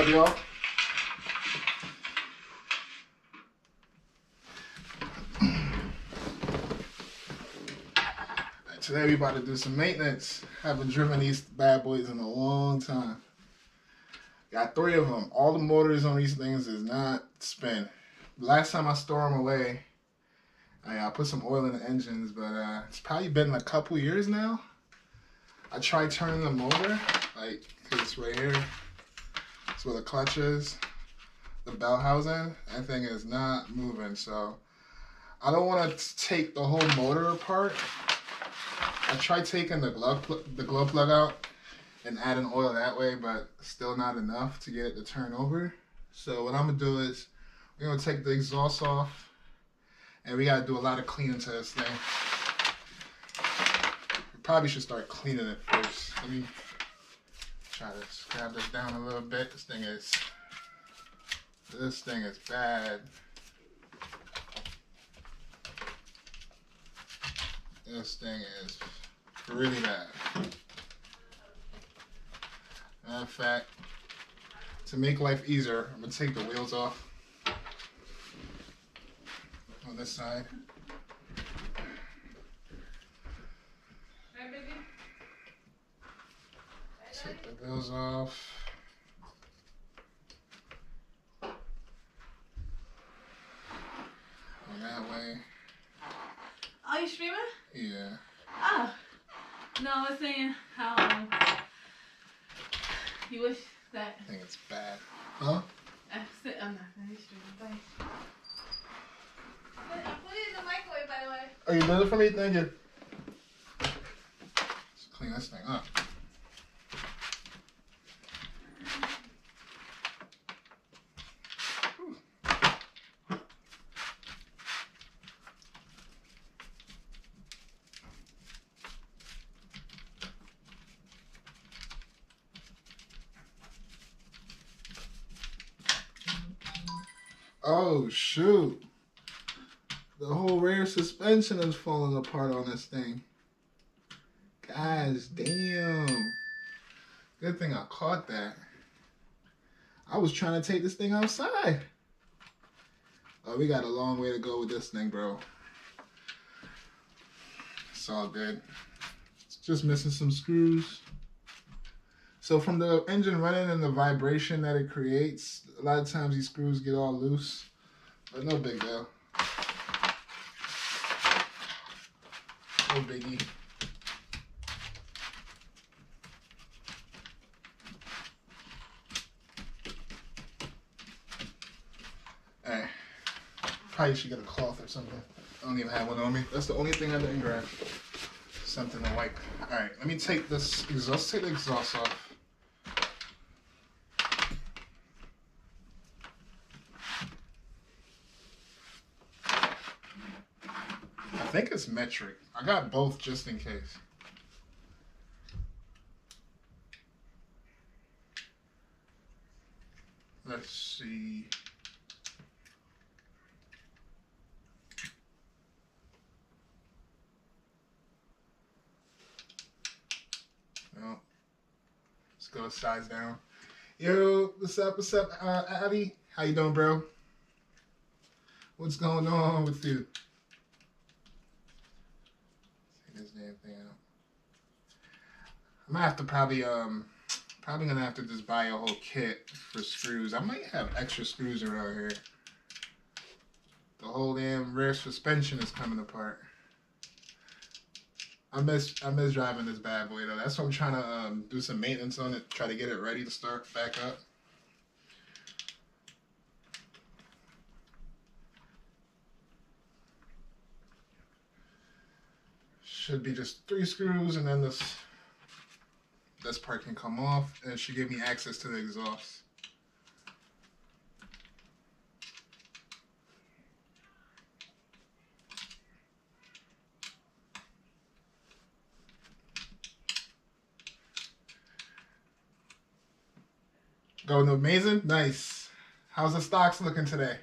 up, y'all? Today we about to do some maintenance. Haven't driven these bad boys in a long time. Got 3 of them. All the motors on these things is not spin. Last time I store them away, I put some oil in the engines, but it's probably been a couple years now. I tried turning the motor, like, cause it's right here. That's where the clutch is. The bell housing, that thing is not moving, so I don't want to take the whole motor apart. I tried taking the glove plug out and adding oil that way, but still not enough to get it to turn over. So what I'm gonna do is we're gonna take the exhaust off, and we gotta do a lot of cleaning to this thing. We probably should start cleaning it first. Let me try to grab this down a little bit. This thing is bad. This thing is really bad. Matter of fact, to make life easier, I'm gonna take the wheels off on this side. Take the wheels off. Go that way. Oh, you streaming? Yeah. Oh. No, I was saying how you wish that. I think it's bad. Huh? I'm not finished streaming. Bye. I put it in the microwave, by the way. Oh, you did it for me? Thank you. Let's clean this thing up. Oh shoot. The whole rear suspension is falling apart on this thing. Guys, damn. Good thing I caught that. I was trying to take this thing outside. Oh, we got a long way to go with this thing, bro. It's all good. It's just missing some screws. So from the engine running and the vibration that it creates, a lot of times these screws get all loose, but no big deal. No biggie. Hey, probably should get a cloth or something. I don't even have one on me. That's the only thing I didn't grab. Something to wipe. All right, let me take this exhaust. Take the exhaust off. I think it's metric. I got both just in case. Let's see. No. Let's go size down. Yo, what's up? What's up, Abby? How you doing, bro? What's going on with you? Take this damn thing out. I'm gonna have to probably gonna have to just buy a whole kit for screws. I might have extra screws around here. The whole damn rear suspension is coming apart. I miss driving this bad boy though. That's why I'm trying to do some maintenance on it, try to get it ready to start back up. Should be just 3 screws, and then this part can come off, and it should give me access to the exhaust. Going amazing? Nice. How's the stocks looking today?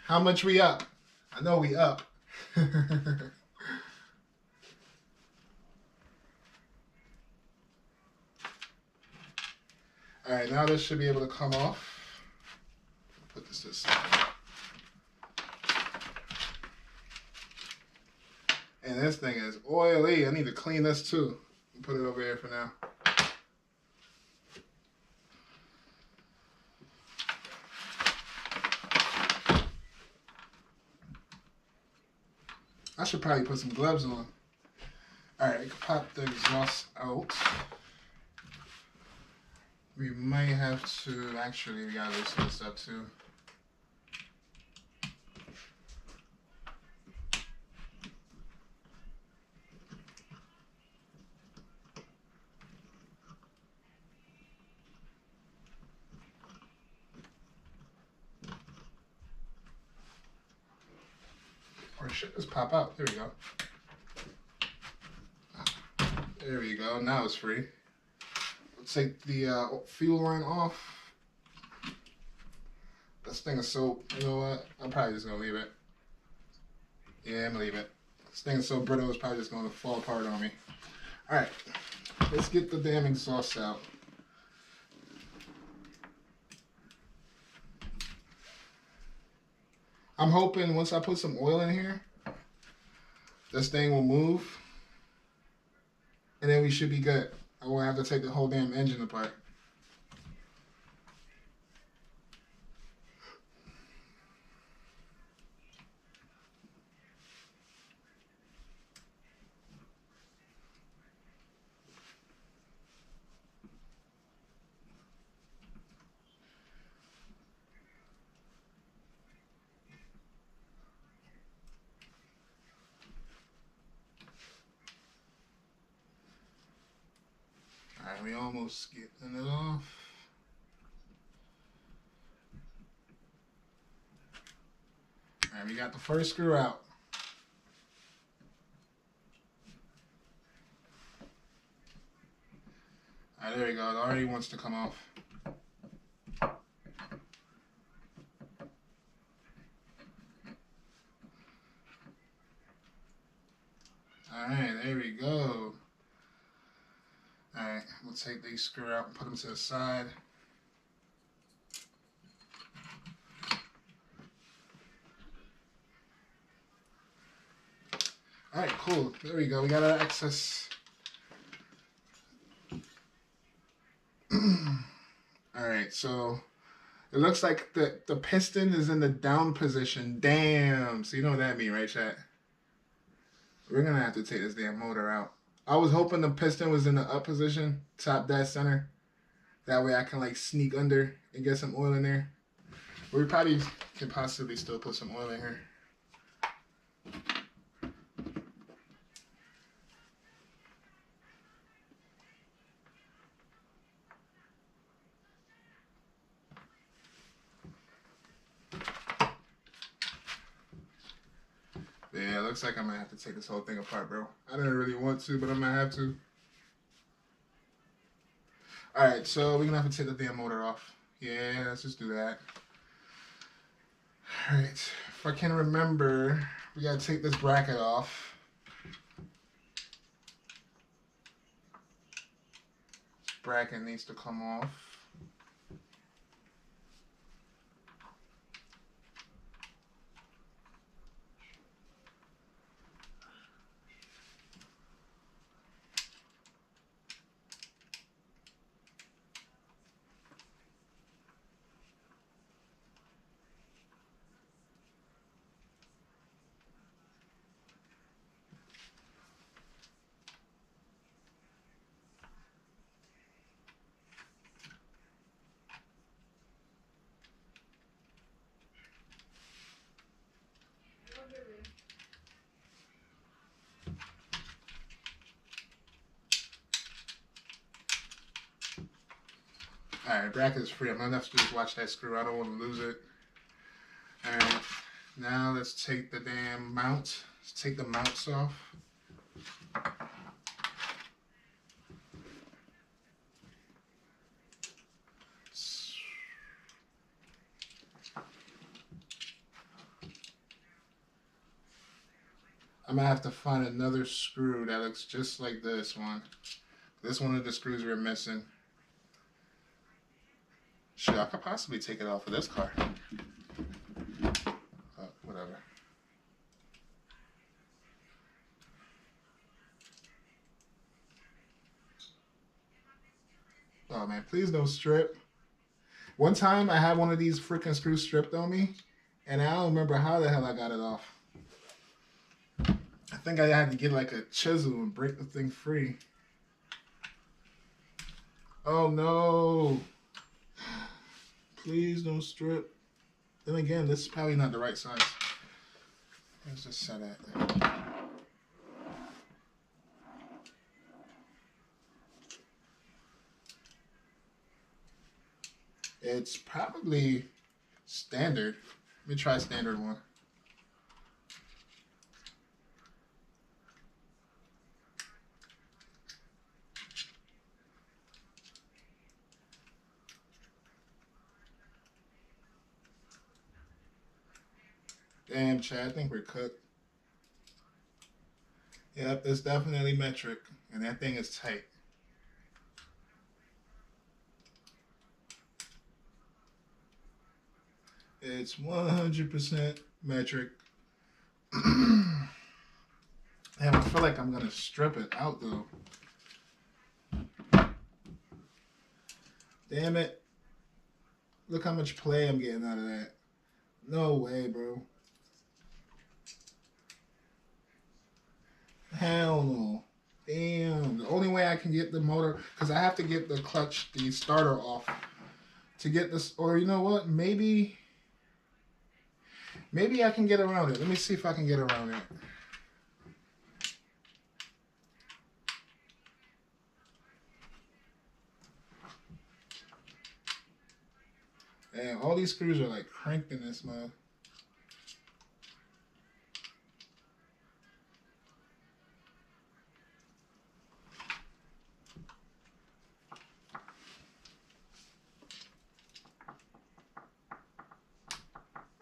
How much we up? I know we up. Alright, now this should be able to come off. Put this to the side. And this thing is oily. I need to clean this too. Put it over here for now. I should probably put some gloves on. Alright, we can pop the exhaust out. We might have to, actually, we gotta loosen this up too. Or should this pop out? There we go. There we go. Now it's free. Let's take the fuel line off. This thing is so, you know what? I'm probably just gonna leave it. Yeah, I'm gonna leave it. This thing is so brittle, it's probably just gonna fall apart on me. Alright, let's get the damn exhaust out. I'm hoping once I put some oil in here, this thing will move. And then we should be good. I won't have to take the whole damn engine apart. Alright, we almost getting it off. Alright, we got the first screw out. Alright, there we go. It already wants to come off. Alright, there we go. Alright, we'll take these screws out and put them to the side. Alright, cool. There we go. We got our excess. Alright, so it looks like the piston is in the down position. Damn. So you know what that means, right, chat? We're going to have to take this damn motor out. I was hoping the piston was in the up position, top dead center. That way I can like sneak under and get some oil in there. But we probably can possibly still put some oil in here. Yeah, it looks like I'm gonna have to take this whole thing apart, bro. I didn't really want to, but I'm gonna have to. Alright, so we're gonna have to take the damn motor off. Yeah, let's just do that. Alright, if I can remember, we gotta take this bracket off. This bracket needs to come off. Alright, bracket is free. I'm gonna have to just watch that screw. I don't want to lose it. Alright, now let's take the damn mount. Let's take the mounts off. I'm gonna have to find another screw that looks just like this one. This one of the screws we're missing. Shit, I could possibly take it off of this car. Whatever. Oh man, please don't strip. One time I had one of these freaking screws stripped on me, and I don't remember how the hell I got it off. I think I had to get like a chisel and break the thing free. Oh no. Please don't strip. Then again, this is probably not the right size. Let's just set that there. It's probably standard. Let me try standard one. Damn, Chad, I think we're cooked. Yep, it's definitely metric, and that thing is tight. It's 100% metric. Damn, I feel like I'm gonna strip it out though. Damn it. Look how much play I'm getting out of that. No way, bro. Hell no. Damn. The only way I can get the motor, because I have to get the clutch, the starter off to get this, or you know what? Maybe I can get around it. Let me see if I can get around it. And all these screws are like cranked in this mug.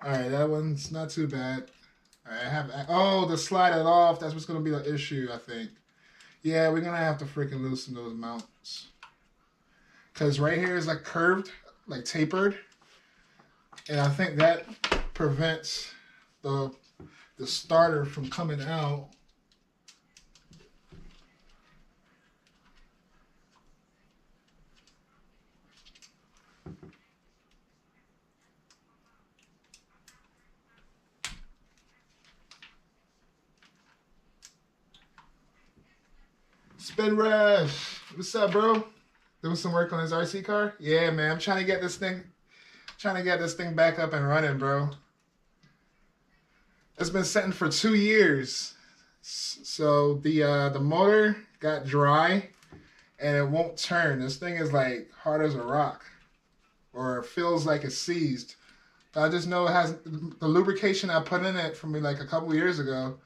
Alright, that one's not too bad. Alright, to slide it off, that's what's gonna be the issue, I think. Yeah, we're gonna have to freaking loosen those mounts. Cause right here is like curved, like tapered. And I think that prevents the starter from coming out. Spin Rush, what's up, bro? Doing some work on his RC car? Yeah, man, I'm trying to get this thing back up and running, bro. It's been sitting for 2 years. So the motor got dry and it won't turn. This thing is like hard as a rock, or it feels like it's seized. I just know it has the lubrication I put in it from like a couple years ago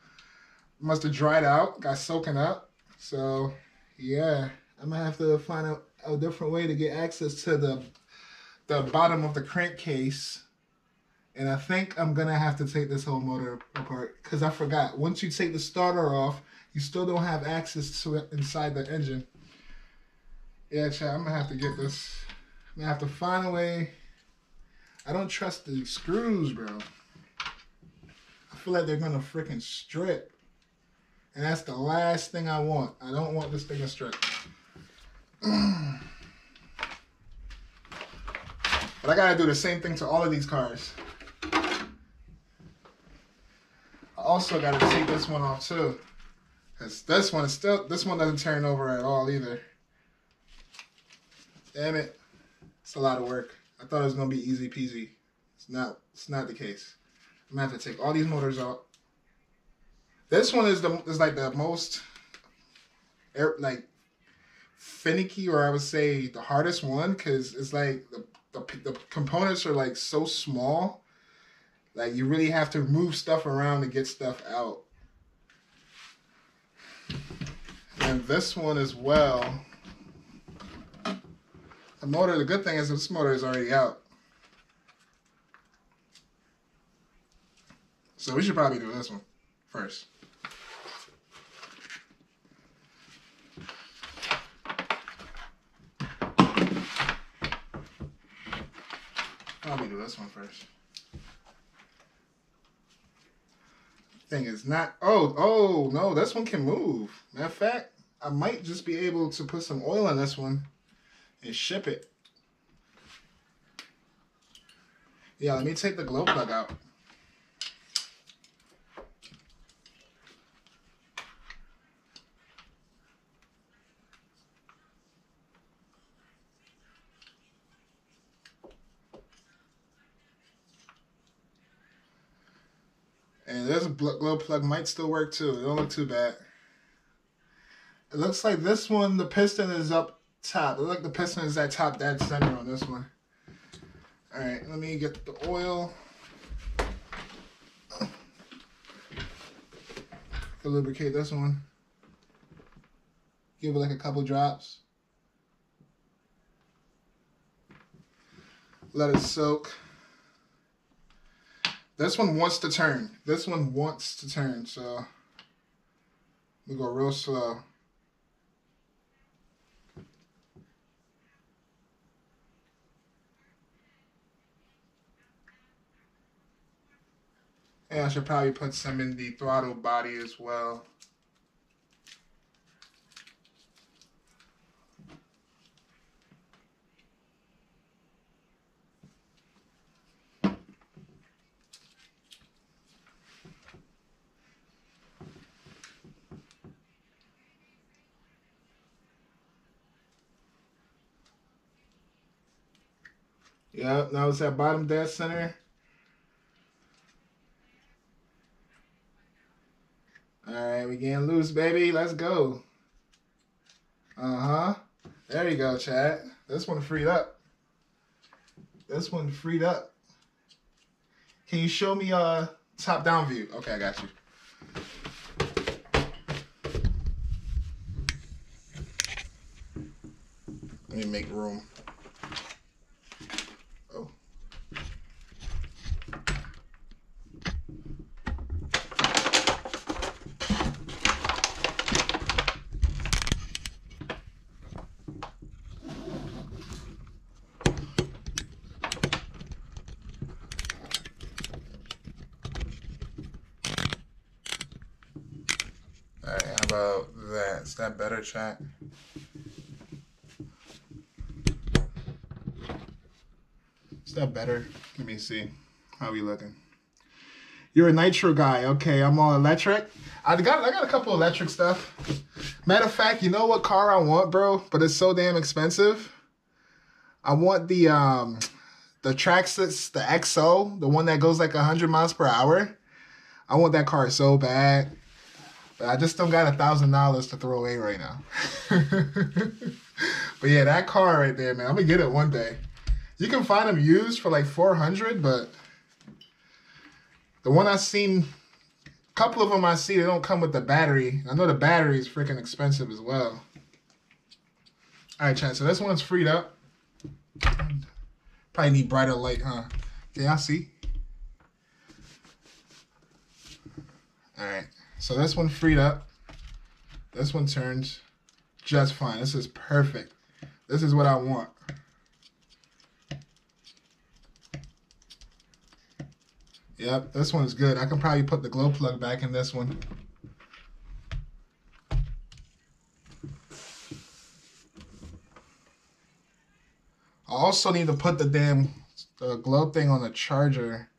must have dried out, got soaking up. So yeah, I'm gonna have to find a different way to get access to the bottom of the crankcase. And I think I'm gonna have to take this whole motor apart, because I forgot, once you take the starter off, you still don't have access to it inside the engine. Yeah, Chad, I'm gonna have to get this. I'm gonna have to find a way. I don't trust the screws, bro. I feel like they're gonna freaking strip. And that's the last thing I want. I don't want this thing to strip. But I gotta do the same thing to all of these cars. I also gotta take this one off too, because this one doesn't turn over at all either. Damn it, it's a lot of work. I thought it was gonna be easy peasy. It's not the case. I'm gonna have to take all these motors out. This one is like the most like finicky, or I would say the hardest one, because it's like the components are like so small. Like you really have to move stuff around to get stuff out. And this one as well. The good thing is this motor is already out. So we should probably do this one first. this one first. Thing is not. Oh no, this one can move. Matter of fact, I might just be able to put some oil on this one and ship it. Yeah, let me take the glow plug out. And this glow plug might still work too. It don't look too bad. It looks like this one, the piston is up top. It looks like the piston is at top dead center on this one. Alright, let me get the oil. To lubricate this one. Give it like a couple drops. Let it soak. This one wants to turn. This one wants to turn, so we go real slow. And I should probably put some in the throttle body as well. Yep, now it's at bottom dead center. Alright, we getting loose, baby. Let's go. Uh-huh. There you go, Chad. This one freed up. This one freed up. Can you show me top-down view? Okay, I got you. Let me make room. Oh. Alright, how about that? Is that better, chat? Is that better? Let me see. How we looking? You're a nitro guy. Okay, I'm all electric. I got a couple electric stuff. Matter of fact, you know what car I want, bro? But it's so damn expensive. I want the Traxxas, the XO, the one that goes like 100 miles per hour. I want that car so bad. But I just don't got $1,000 to throw away right now. But yeah, that car right there, man. I'm gonna get it one day. You can find them used for like $400, but the one I seen, a couple of them I see, they don't come with the battery. I know the battery is freaking expensive as well. All right, chat. So this one's freed up. Probably need brighter light, huh? Can y'all see? All right. So this one freed up. This one turns just fine. This is perfect. This is what I want. Yep, this one's good. I can probably put the glow plug back in this one. I also need to put the glow thing on the charger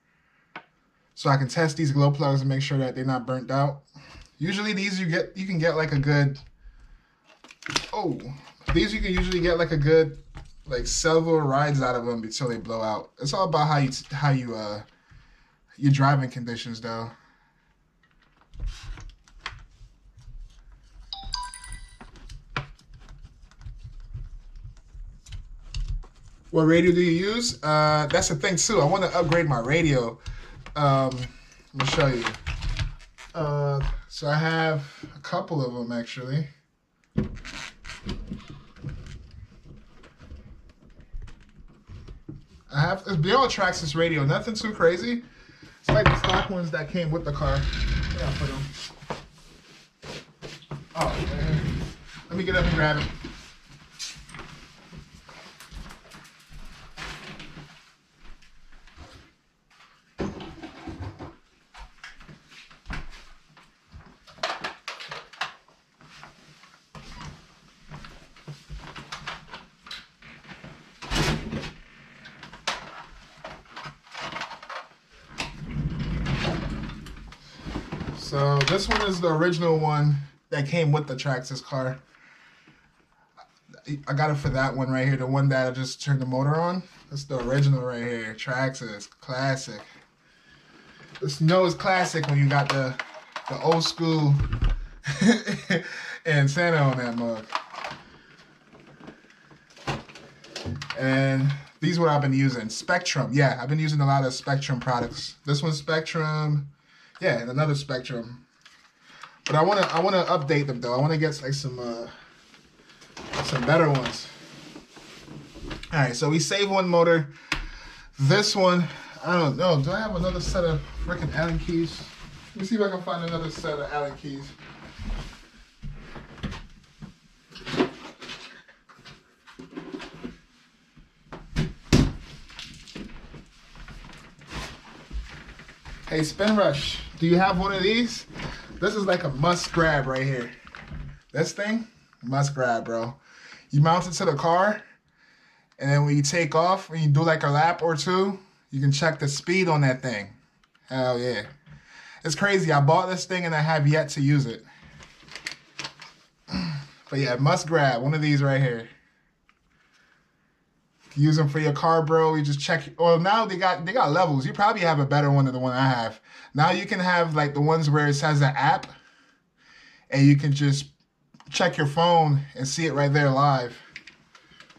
so I can test these glow plugs and make sure that they're not burnt out. Usually these you can get like a good these you can usually get like a good like several rides out of them until they blow out. It's all about how you your driving conditions though. What radio do you use? That's the thing too. I want to upgrade my radio. Let me show you. So I have a couple of them actually. I have it's Beyond Traxxas radio. Nothing too crazy. It's like the stock ones that came with the car. Yeah, I'll put them. Oh man. Let me get up and grab it. So this one is the original one that came with the Traxxas car. I got it for that one right here, the one that I just turned the motor on. That's the original right here, Traxxas, classic. This it's classic when you got the old school and Santa on that mug. And these are what I've been using. Spectrum, yeah, I've been using a lot of Spectrum products. This one's Spectrum, yeah, and another Spectrum. But I wanna update them though. I wanna get like some better ones. All right, so we saved one motor. This one, I don't know. Do I have another set of freaking Allen keys? Let me see if I can find another set of Allen keys. Hey, Spin Rush, do you have one of these? This is like a must grab right here. This thing, must grab, bro. You mount it to the car, and then when you take off, when you do like a lap or two, you can check the speed on that thing. Hell yeah. It's crazy. I bought this thing and I have yet to use it. But yeah, must grab one of these right here. Use them for your car, bro. You just check. Well, now they got levels. You probably have a better one than the one I have. Now you can have like the ones where it has an app, and you can just check your phone and see it right there live.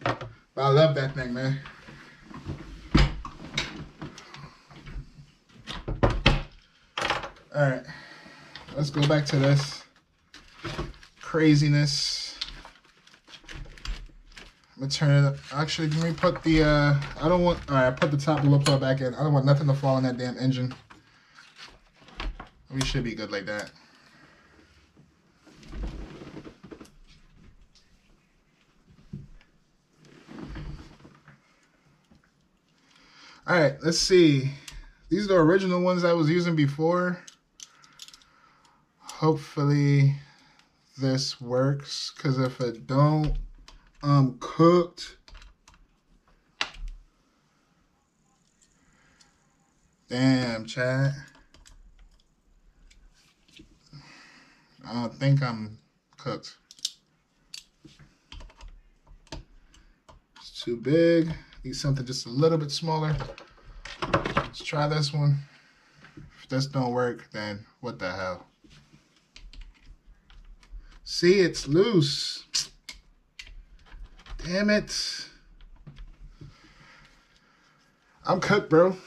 But I love that thing, man. All right, let's go back to this craziness. I'm gonna turn it up. Actually, let me put the, I don't want, all right, I put the top blow plug back in. I don't want nothing to fall in that damn engine. We should be good like that. All right, let's see. These are the original ones I was using before. Hopefully this works, because if it don't, I'm cooked. Damn, chat. I don't think I'm cooked. It's too big. Need something just a little bit smaller. Let's try this one. If this don't work, then what the hell? See, it's loose. Damn it. I'm cooked, bro.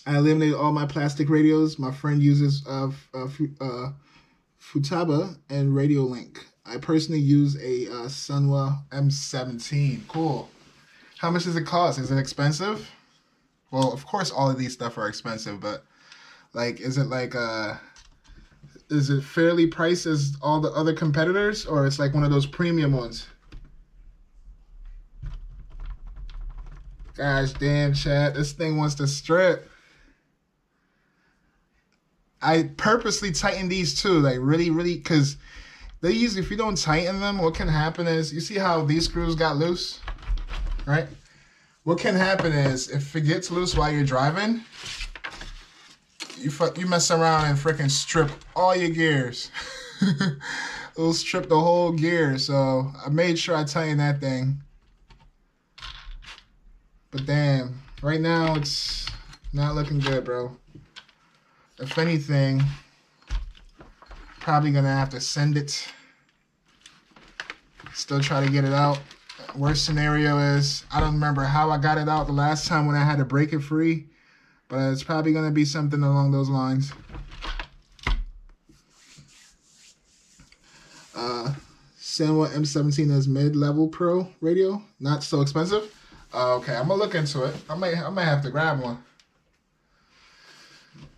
I eliminated all my plastic radios. My friend uses Futaba and RadioLink. I personally use a Sanwa M17. Cool. How much does it cost? Is it expensive? Well, of course all of these stuff are expensive, but like, is it fairly priced as all the other competitors, or it's like one of those premium ones? Gosh damn, chat, this thing wants to strip. I purposely tighten these too, like really, because they usually, if you don't tighten them, what can happen is, you see how these screws got loose, right? What can happen is, if it gets loose while you're driving, you mess around and freaking strip all your gears. It'll strip the whole gear, so I made sure I tighten that thing. But damn, right now it's not looking good, bro. If anything, probably gonna have to send it. Still try to get it out. Worst scenario is, I don't remember how I got it out the last time when I had to break it free, but it's probably gonna be something along those lines. Sanwa M17 is mid-level pro radio, not so expensive. Okay, I'm gonna look into it. I might have to grab one.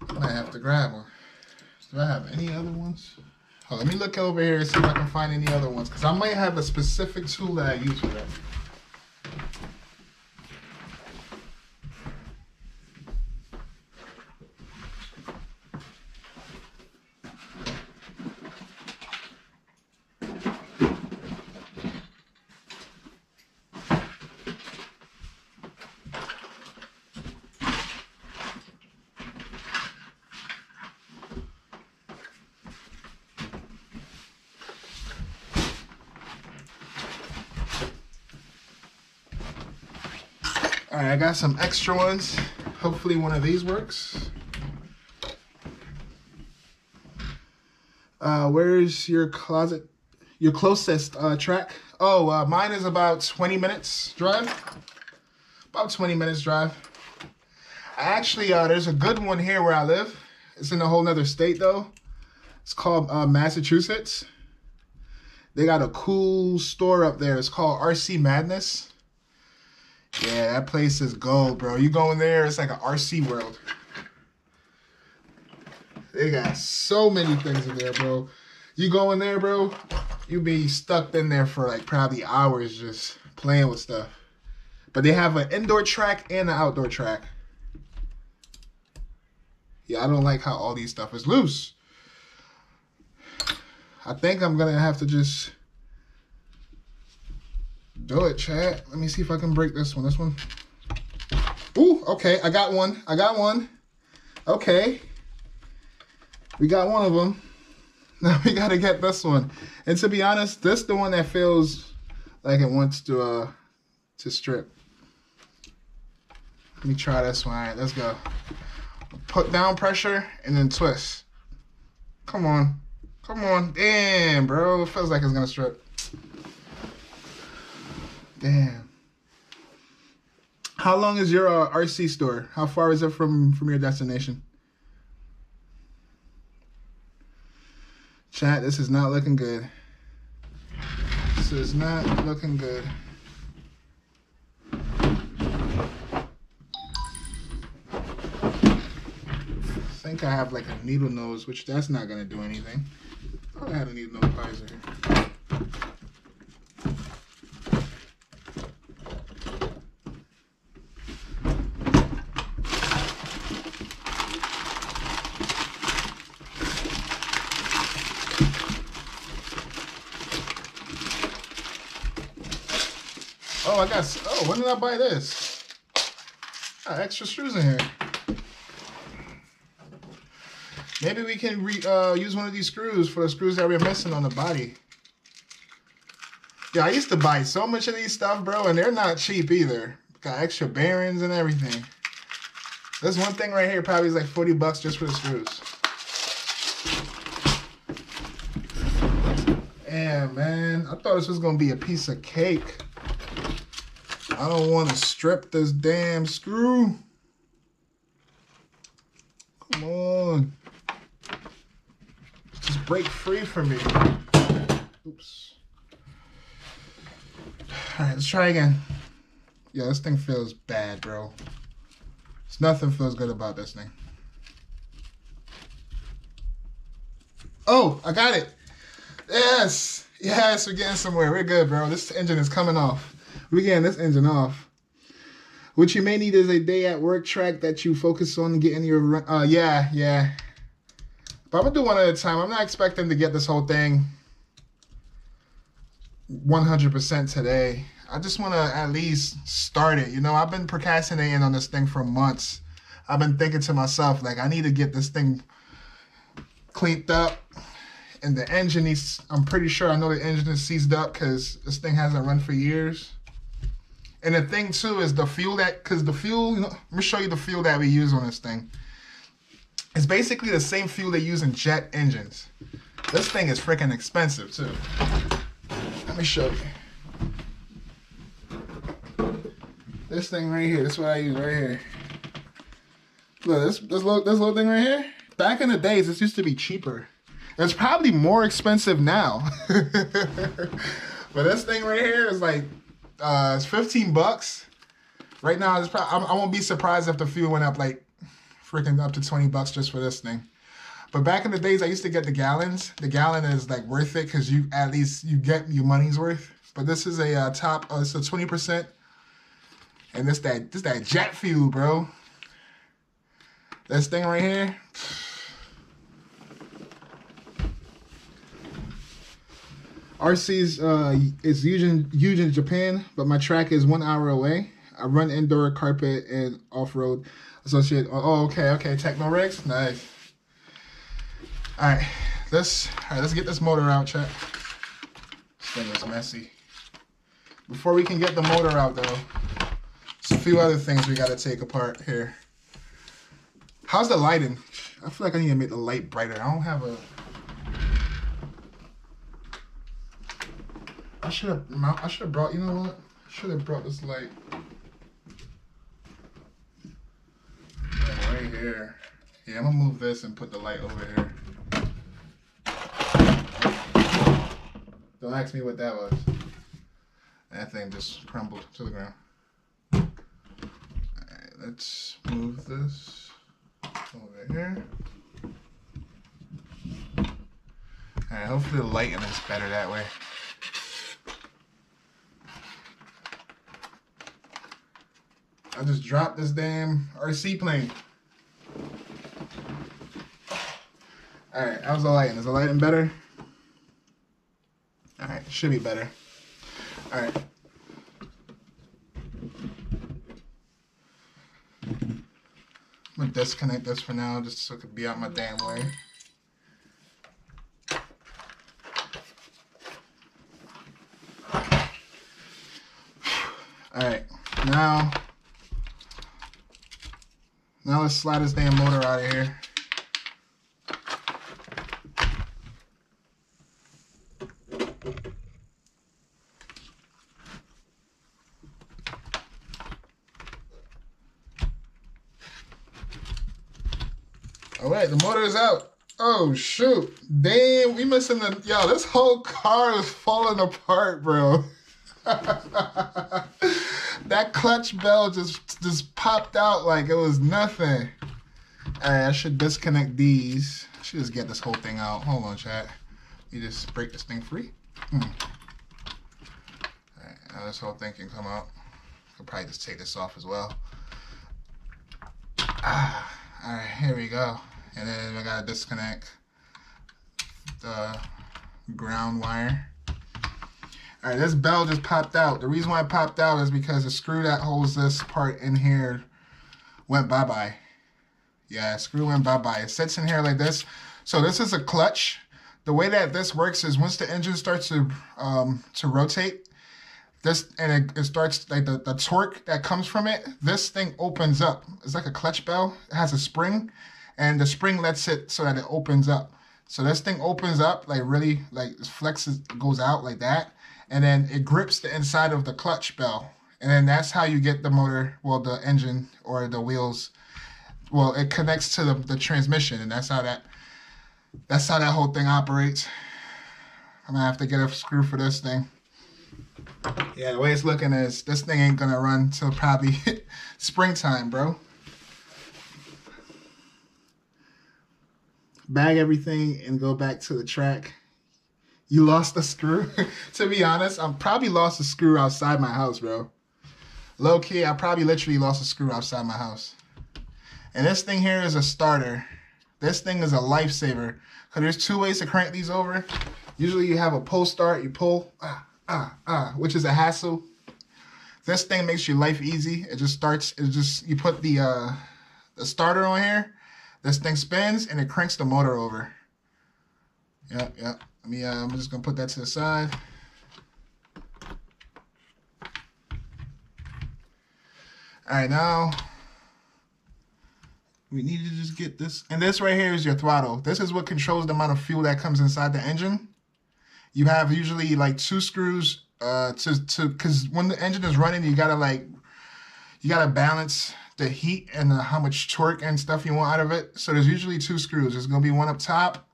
Do I have any other ones? Oh, let me look over here and see if I can find any other ones, because I might have a specific tool that I use for that. All right, I got some extra ones. Hopefully one of these works. Where's your closet? Your closest track? Oh, mine is about 20 minutes drive. About 20 minutes drive. Actually, there's a good one here where I live. It's in a whole nother state though. It's called Massachusetts. They got a cool store up there. It's called RC Madness. Yeah, that place is gold, bro. You go in there, it's like an RC world. They got so many things in there, bro. You go in there, bro, you be stuck in there for like probably hours just playing with stuff. But they have an indoor track and an outdoor track. Yeah, I don't like how all these stuff is loose. I think I'm gonna have to just do it, chat. Let me see if I can break this one. This one. Ooh, okay, I got one. I got one. Okay. We got one of them. Now we gotta get this one. And to be honest, this is the one that feels like it wants to strip. Let me try this one. All right, let's go. Put down pressure and then twist. Come on. Come on. Damn, bro. It feels like it's gonna strip. Damn. How long is your RC store? How far is it from your destination? Chat, this is not looking good. This is not looking good. I think I have like a needle nose, which that's not gonna do anything. I thought I had a needle nose visor here. Oh, I got. Oh, when did I buy this? Got extra screws in here. Maybe we can use one of these screws for the screws that we're missing on the body. Yeah, I used to buy so much of these stuff, bro, and they're not cheap either. Got extra bearings and everything. This one thing right here probably is like 40 bucks just for the screws. Yeah, man. I thought this was gonna be a piece of cake. I don't want to strip this damn screw. Come on. Just break free from me. Oops. Alright, let's try again. Yeah, this thing feels bad, bro. There's nothing feels good about this thing. Oh, I got it. Yes. Yes, we're getting somewhere. We're good, bro. This engine is coming off. We're getting this engine off. What you may need is a day at work track that you focus on getting your... yeah. But I'm going to do one at a time. I'm not expecting to get this whole thing 100% today. I just want to at least start it. You know, I've been procrastinating on this thing for months. I've been thinking to myself, like, I need to get this thing cleaned up. And the engine needs... I'm pretty sure I know the engine is seized up because this thing hasn't run for years. And the thing too is the fuel because the fuel, you know, let me show you the fuel that we use on this thing. It's basically the same fuel they use in jet engines. This thing is freaking expensive too. Let me show you. This thing right here, this is what I use right here. Look, this little thing right here. Back in the days, this used to be cheaper. It's probably more expensive now. But this thing right here is like, it's 15 bucks. Right now, it's probably, I won't be surprised if the fuel went up like freaking up to 20 bucks just for this thing. But back in the days, I used to get the gallons. The gallon is like worth it because you at least you get your money's worth. But this is a top. It's a 20%, and this that jet fuel, bro. This thing right here. RC's is huge in Japan, but my track is 1 hour away. I run indoor, carpet, and off-road associated. Oh, okay. Techno rigs, nice. All right, let's get this motor out, chat. This thing is messy. Before we can get the motor out, though, There's a few other things we gotta take apart here. How's the lighting? I feel like I need to make the light brighter. I don't have a... I should have brought, you know what? I should have brought this light. Right here. Yeah, I'm gonna move this and put the light over here. Don't ask me what that was. That thing just crumbled to the ground. Alright, let's move this over here. Alright, hopefully the lighting is better that way. I just dropped this damn RC plane. Alright, how's the lighting? Is the lighting better? Alright, should be better. Alright. I'm gonna disconnect this for now just so it could be out my damn way. Alright, now let's slide this damn motor out of here. Alright, the motor is out. Oh shoot. Damn, we missing the... Yo, this whole car is falling apart, bro. That clutch bell just popped out like it was nothing. Alright, I should disconnect these. I should just get this whole thing out. Hold on, chat. You just break this thing free. Alright, now this whole thing can come out. I'll probably just take this off as well. Alright, here we go. And then I gotta disconnect the ground wire. Alright, this bell just popped out. The reason why it popped out is because the screw that holds this part in here went bye-bye. Yeah, screw went bye-bye. It sits in here like this. So this is a clutch. The way that this works is once the engine starts to rotate, it starts, like the torque that comes from it, this thing opens up. It's like a clutch bell. It has a spring, and the spring lets it so that it opens up. So this thing opens up, like really, like flexes, goes out like that, and then it grips the inside of the clutch bell. And then that's how you get the motor, well, the engine or the wheels, well, it connects to the transmission, and that's how that whole thing operates. I'm gonna have to get a screw for this thing. Yeah, the way it's looking is this thing ain't gonna run till probably springtime, bro. Bag everything and go back to the track. You lost a screw? To be honest, I probably lost a screw outside my house, bro. Low key, I probably literally lost a screw outside my house. And this thing here is a starter. This thing is a lifesaver. Because there's two ways to crank these over. Usually you have a pull start, you pull, which is a hassle. This thing makes your life easy. It just starts, you put the starter on here, this thing spins, and it cranks the motor over. Yep. I'm just gonna put that to the side. Alright, now we need to just get this, and this right here is your throttle. This is what controls the amount of fuel that comes inside the engine. You have usually like 2 screws because when the engine is running, you gotta balance the heat and how much torque and stuff you want out of it. So there's usually 2 screws. There's gonna be one up top,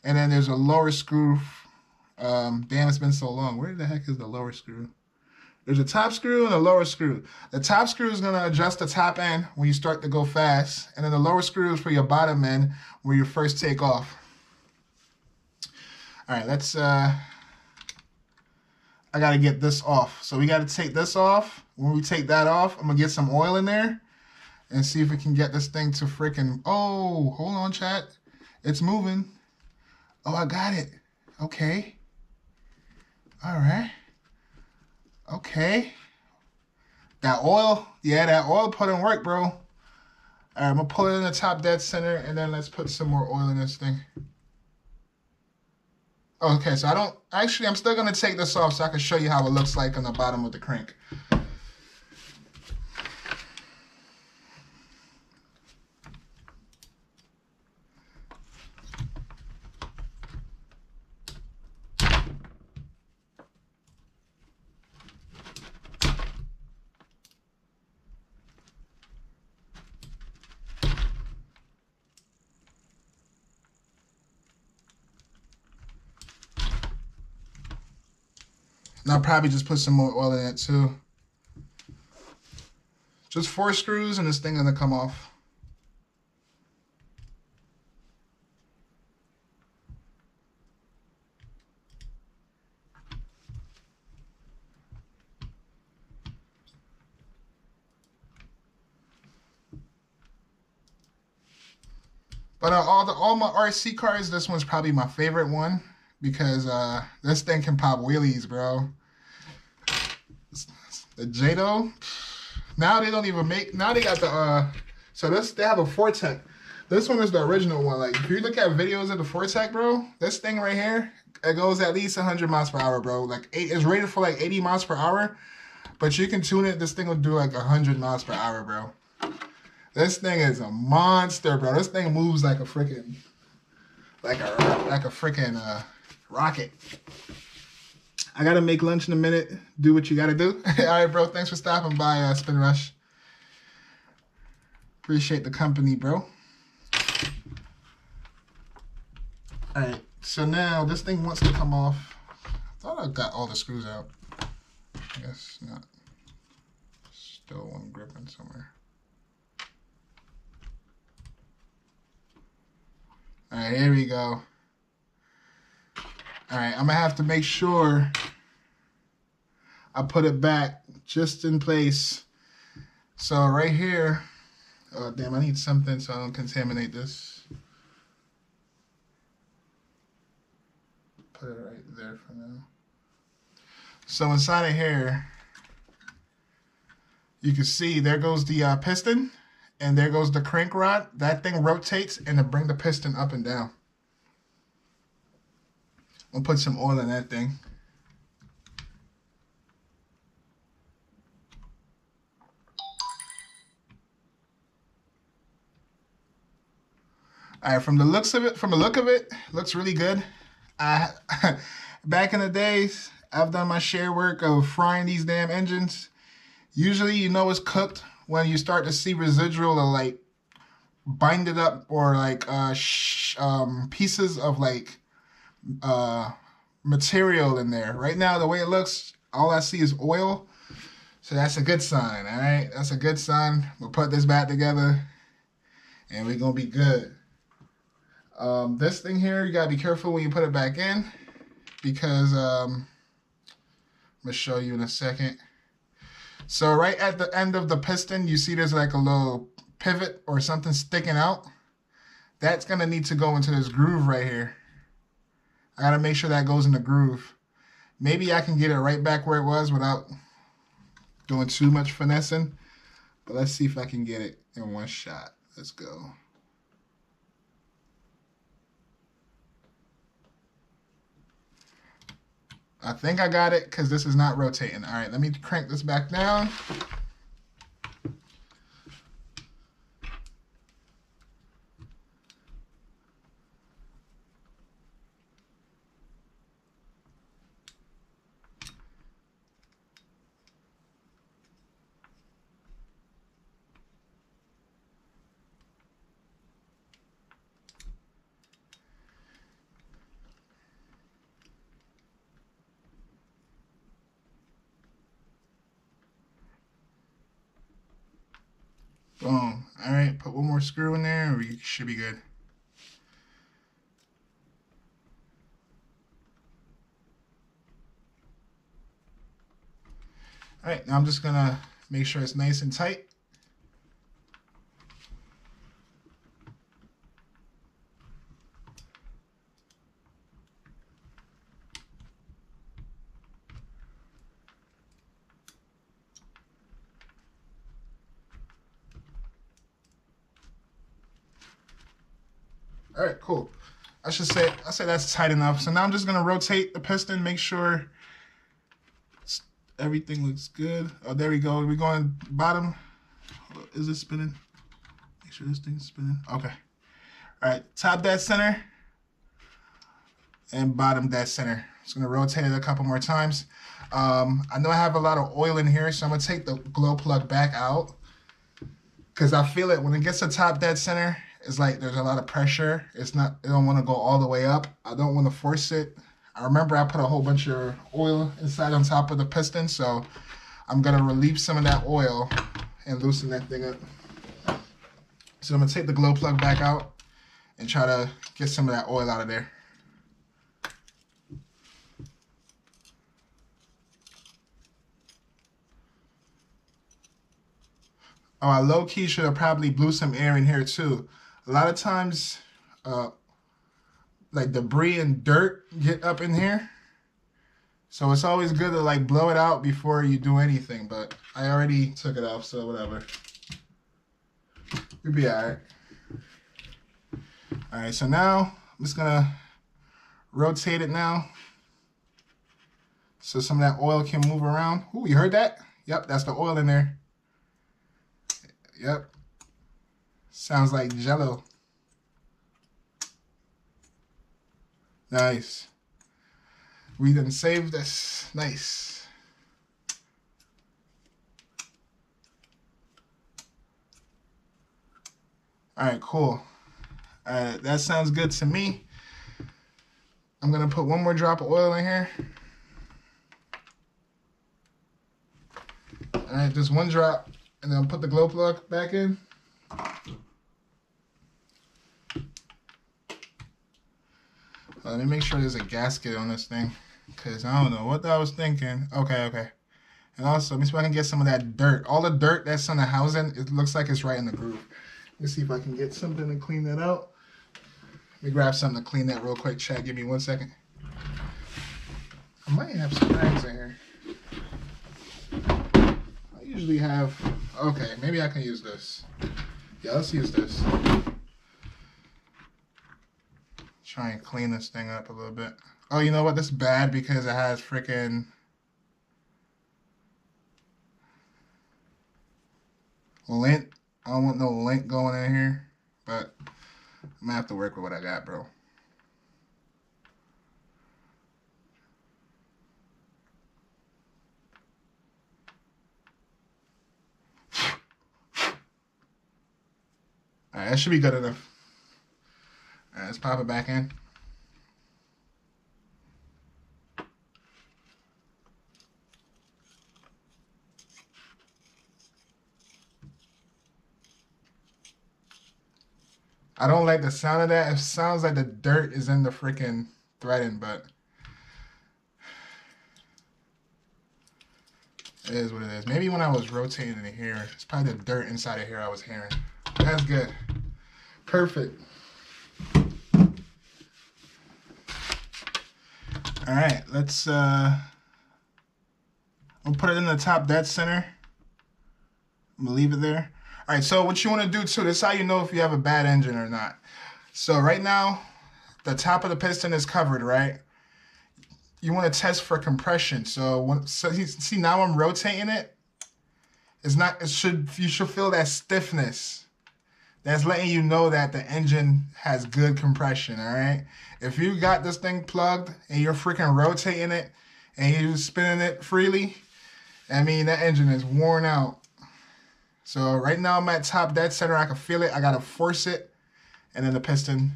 and then there's a lower screw. Damn, it's been so long. Where the heck is the lower screw? There's a top screw and a lower screw. The top screw is gonna adjust the top end when you start to go fast, and then the lower screw is for your bottom end when you first take off. All right, let's, I gotta get this off. So we gotta take this off. When we take that off, I'm gonna get some oil in there and see if we can get this thing to freaking, oh, hold on, chat. It's moving. Oh, I got it. Okay. All right. Okay. That oil, yeah, that oil put in work, bro. All right, I'm gonna pull it in the top dead center, and then let's put some more oil in this thing. Okay, so I'm still gonna take this off so I can show you how it looks like on the bottom of the crank. And I'll probably just put some more oil in it too. Just 4 screws and this thing gonna come off. But all my RC cars, this one's probably my favorite one because this thing can pop wheelies, bro. The Jado, now they don't even make. Now they got the so they have a Fortec. This one is the original one. Like if you look at videos of the Fortec, bro, this thing right here, it goes at least 100 miles per hour, bro. Like it's rated for like 80 miles per hour, but you can tune it. This thing will do like 100 miles per hour, bro. This thing is a monster, bro. This thing moves like a freaking, rocket. I gotta make lunch in a minute. Do what you gotta do. All right, bro. Thanks for stopping by, Spin Rush. Appreciate the company, bro. All right. So now this thing wants to come off. I thought I got all the screws out. I guess not. Still one gripping somewhere. All right, here we go. All right, I'm gonna have to make sure I put it back just in place. So right here, oh damn, I need something so I don't contaminate this. Put it right there for now. So inside of here, you can see there goes the piston. And there goes the crank rod. That thing rotates and to bring the piston up and down. I'll put some oil in that thing. All right, from the look of it, looks really good. Back in the days, I've done my share work of frying these damn engines. Usually, you know it's cooked when you start to see residual or like binded up or like pieces of like material in there. Right now, the way it looks, all I see is oil. So that's a good sign, all right? That's a good sign. We'll put this back together and we're gonna be good. This thing here, you gotta be careful when you put it back in because I'm gonna show you in a second. So right at the end of the piston, you see there's like a little pivot or something sticking out. That's gonna need to go into this groove right here. I gotta make sure that goes in the groove. Maybe I can get it right back where it was without doing too much finessing. But let's see if I can get it in one shot. Let's go. I think I got it because this is not rotating. All right, let me crank this back down. Boom. All right, put one more screw in there and we should be good. All right, now I'm just gonna make sure it's nice and tight. All right, cool. I say that's tight enough. So now I'm just gonna rotate the piston, make sure everything looks good. Oh, there we go. We're going bottom. Is it spinning? Make sure this thing's spinning. Okay. All right, top dead center and bottom dead center. Just gonna rotate it a couple more times. I know I have a lot of oil in here, so I'm gonna take the glow plug back out because I feel it when it gets to top dead center. It's like there's a lot of pressure. It don't want to go all the way up. I don't want to force it. I remember I put a whole bunch of oil inside on top of the piston, so I'm gonna relieve some of that oil and loosen that thing up. So I'm gonna take the glow plug back out and try to get some of that oil out of there. Oh, I low-key should have probably blew some air in here too. A lot of times, like debris and dirt get up in here. So it's always good to like blow it out before you do anything, but I already took it off, so whatever. You'll be alright. Alright, so now I'm just gonna rotate it now. So some of that oil can move around. Ooh, you heard that? Yep, that's the oil in there. Yep. Sounds like Jello. Nice. We done saved this. Nice. Alright, cool. That sounds good to me. I'm gonna put one more drop of oil in here. Alright, just one drop. And then put the glow plug back in. Let me make sure there's a gasket on this thing, because I don't know what I was thinking. Okay. And also, let me see if I can get some of that dirt. All the dirt that's on the housing, it looks like it's right in the groove. Let me see if I can get something to clean that out. Let me grab something to clean that real quick. Chat, give me 1 second. I might have some rags in here. I usually have... Okay, maybe I can use this. Yeah, let's use this. Try and clean this thing up a little bit. Oh, you know what? This is bad because it has freaking lint. I don't want no lint going in here, but I'm gonna have to work with what I got, bro. Alright, that should be good enough. Alright, let's pop it back in. I don't like the sound of that. It sounds like the dirt is in the freaking threading, but it is what it is. Maybe when I was rotating it here, it's probably the dirt inside of here I was hearing. That's good. Perfect. All right, let's we'll put it in the top dead center. I'm gonna leave it there. All right, so what you want to do too, this is how you know if you have a bad engine or not. So right now, the top of the piston is covered, right? You want to test for compression. So see now I'm rotating it. You should feel that stiffness. That's letting you know that the engine has good compression, all right? If you got this thing plugged and you're freaking rotating it and you're spinning it freely, I mean, that engine is worn out. So right now I'm at top dead center. I can feel it. I got to force it. And then the piston,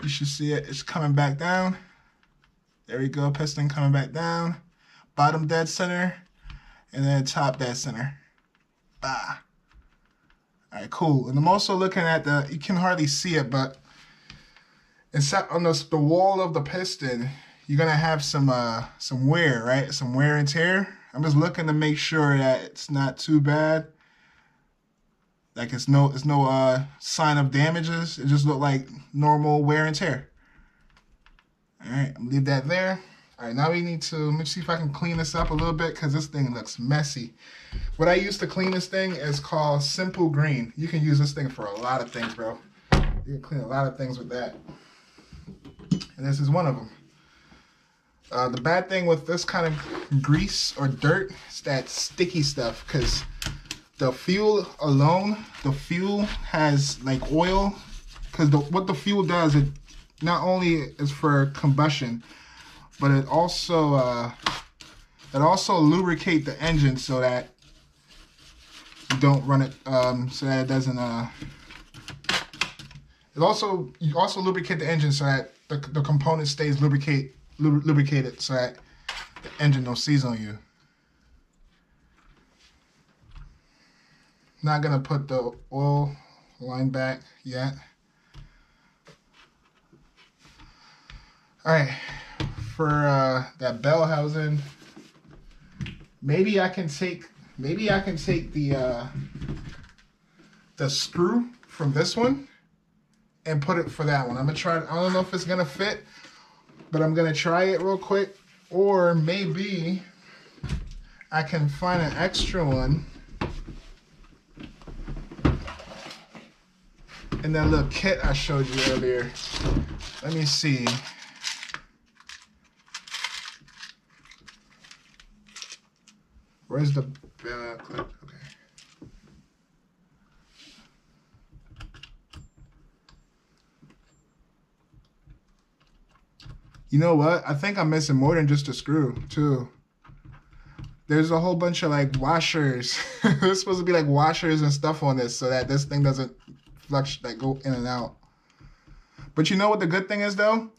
you should see it. It's coming back down. There we go. Piston coming back down. Bottom dead center. And then top dead center. Bah. All right, cool. And I'm also looking at you can hardly see it, but inside on the wall of the piston, you're going to have some wear, right? Some wear and tear. I'm just looking to make sure that it's not too bad. Like it's no sign of damages. It just looked like normal wear and tear. All right, I'm gonna leave that there. All right, now we need to, let me see if I can clean this up a little bit because this thing looks messy. What I use to clean this thing is called Simple Green. You can use this thing for a lot of things, bro. You can clean a lot of things with that. And this is one of them. The bad thing with this kind of grease or dirt is that sticky stuff, because the fuel alone, the fuel has like oil, because what the fuel does, it not only is for combustion, but it also lubricate the engine so that you don't run it, so that it doesn't. You also lubricate the engine so that the component stays lubricate lubricate it so that the engine don't seize on you. Not gonna put the oil line back yet. All right, for that bell housing, maybe I can take the screw from this one and put it for that one. I'm gonna try. I don't know if it's gonna fit, but I'm gonna try it real quick. Or maybe I can find an extra one in that little kit I showed you earlier. Let me see. Where's the clip? Okay. You know what? I think I'm missing more than just a screw, too. There's a whole bunch of like washers. There's supposed to be like washers and stuff on this so that this thing doesn't fluctuate, like go in and out. But you know what the good thing is though?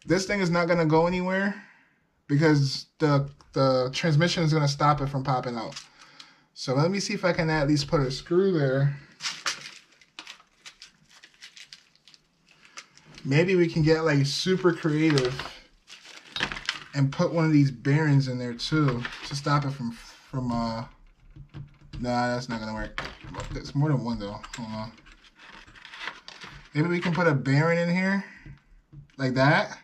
This thing is not gonna go anywhere because the transmission is gonna stop it from popping out. So let me see if I can at least put a screw there. Maybe we can get like super creative and put one of these bearings in there too to stop it from nah, that's not gonna work. It's more than one though. Hold on. Maybe we can put a bearing in here like that.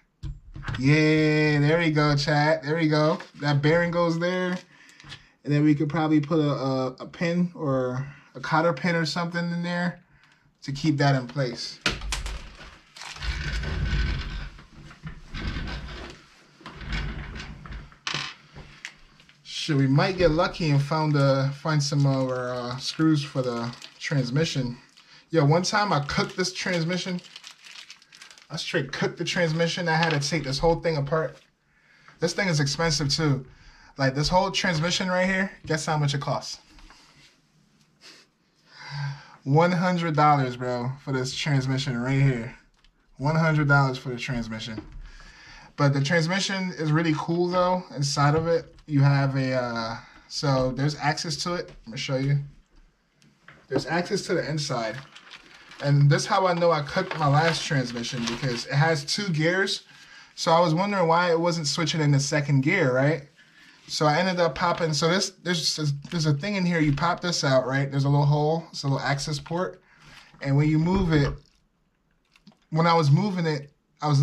Yeah, there we go, chat. There we go. That bearing goes there, and then we could probably put a pin or a cotter pin or something in there to keep that in place. We might get lucky and find some more screws for the transmission. Yo, one time I cooked this transmission. I straight cooked the transmission. I had to take this whole thing apart. This thing is expensive too. Like this whole transmission right here, guess how much it costs? $100, bro, for this transmission right here. $100 for the transmission. But the transmission is really cool though. Inside of it, you have a, so there's access to it. I'm gonna show you. There's access to the inside. And this is how I know I cooked my last transmission because it has 2 gears. So I was wondering why it wasn't switching into second gear, right? So I ended up popping, so there's a thing in here, you pop this out, right? There's a little hole, it's a little access port. And when you move it, when I was moving it,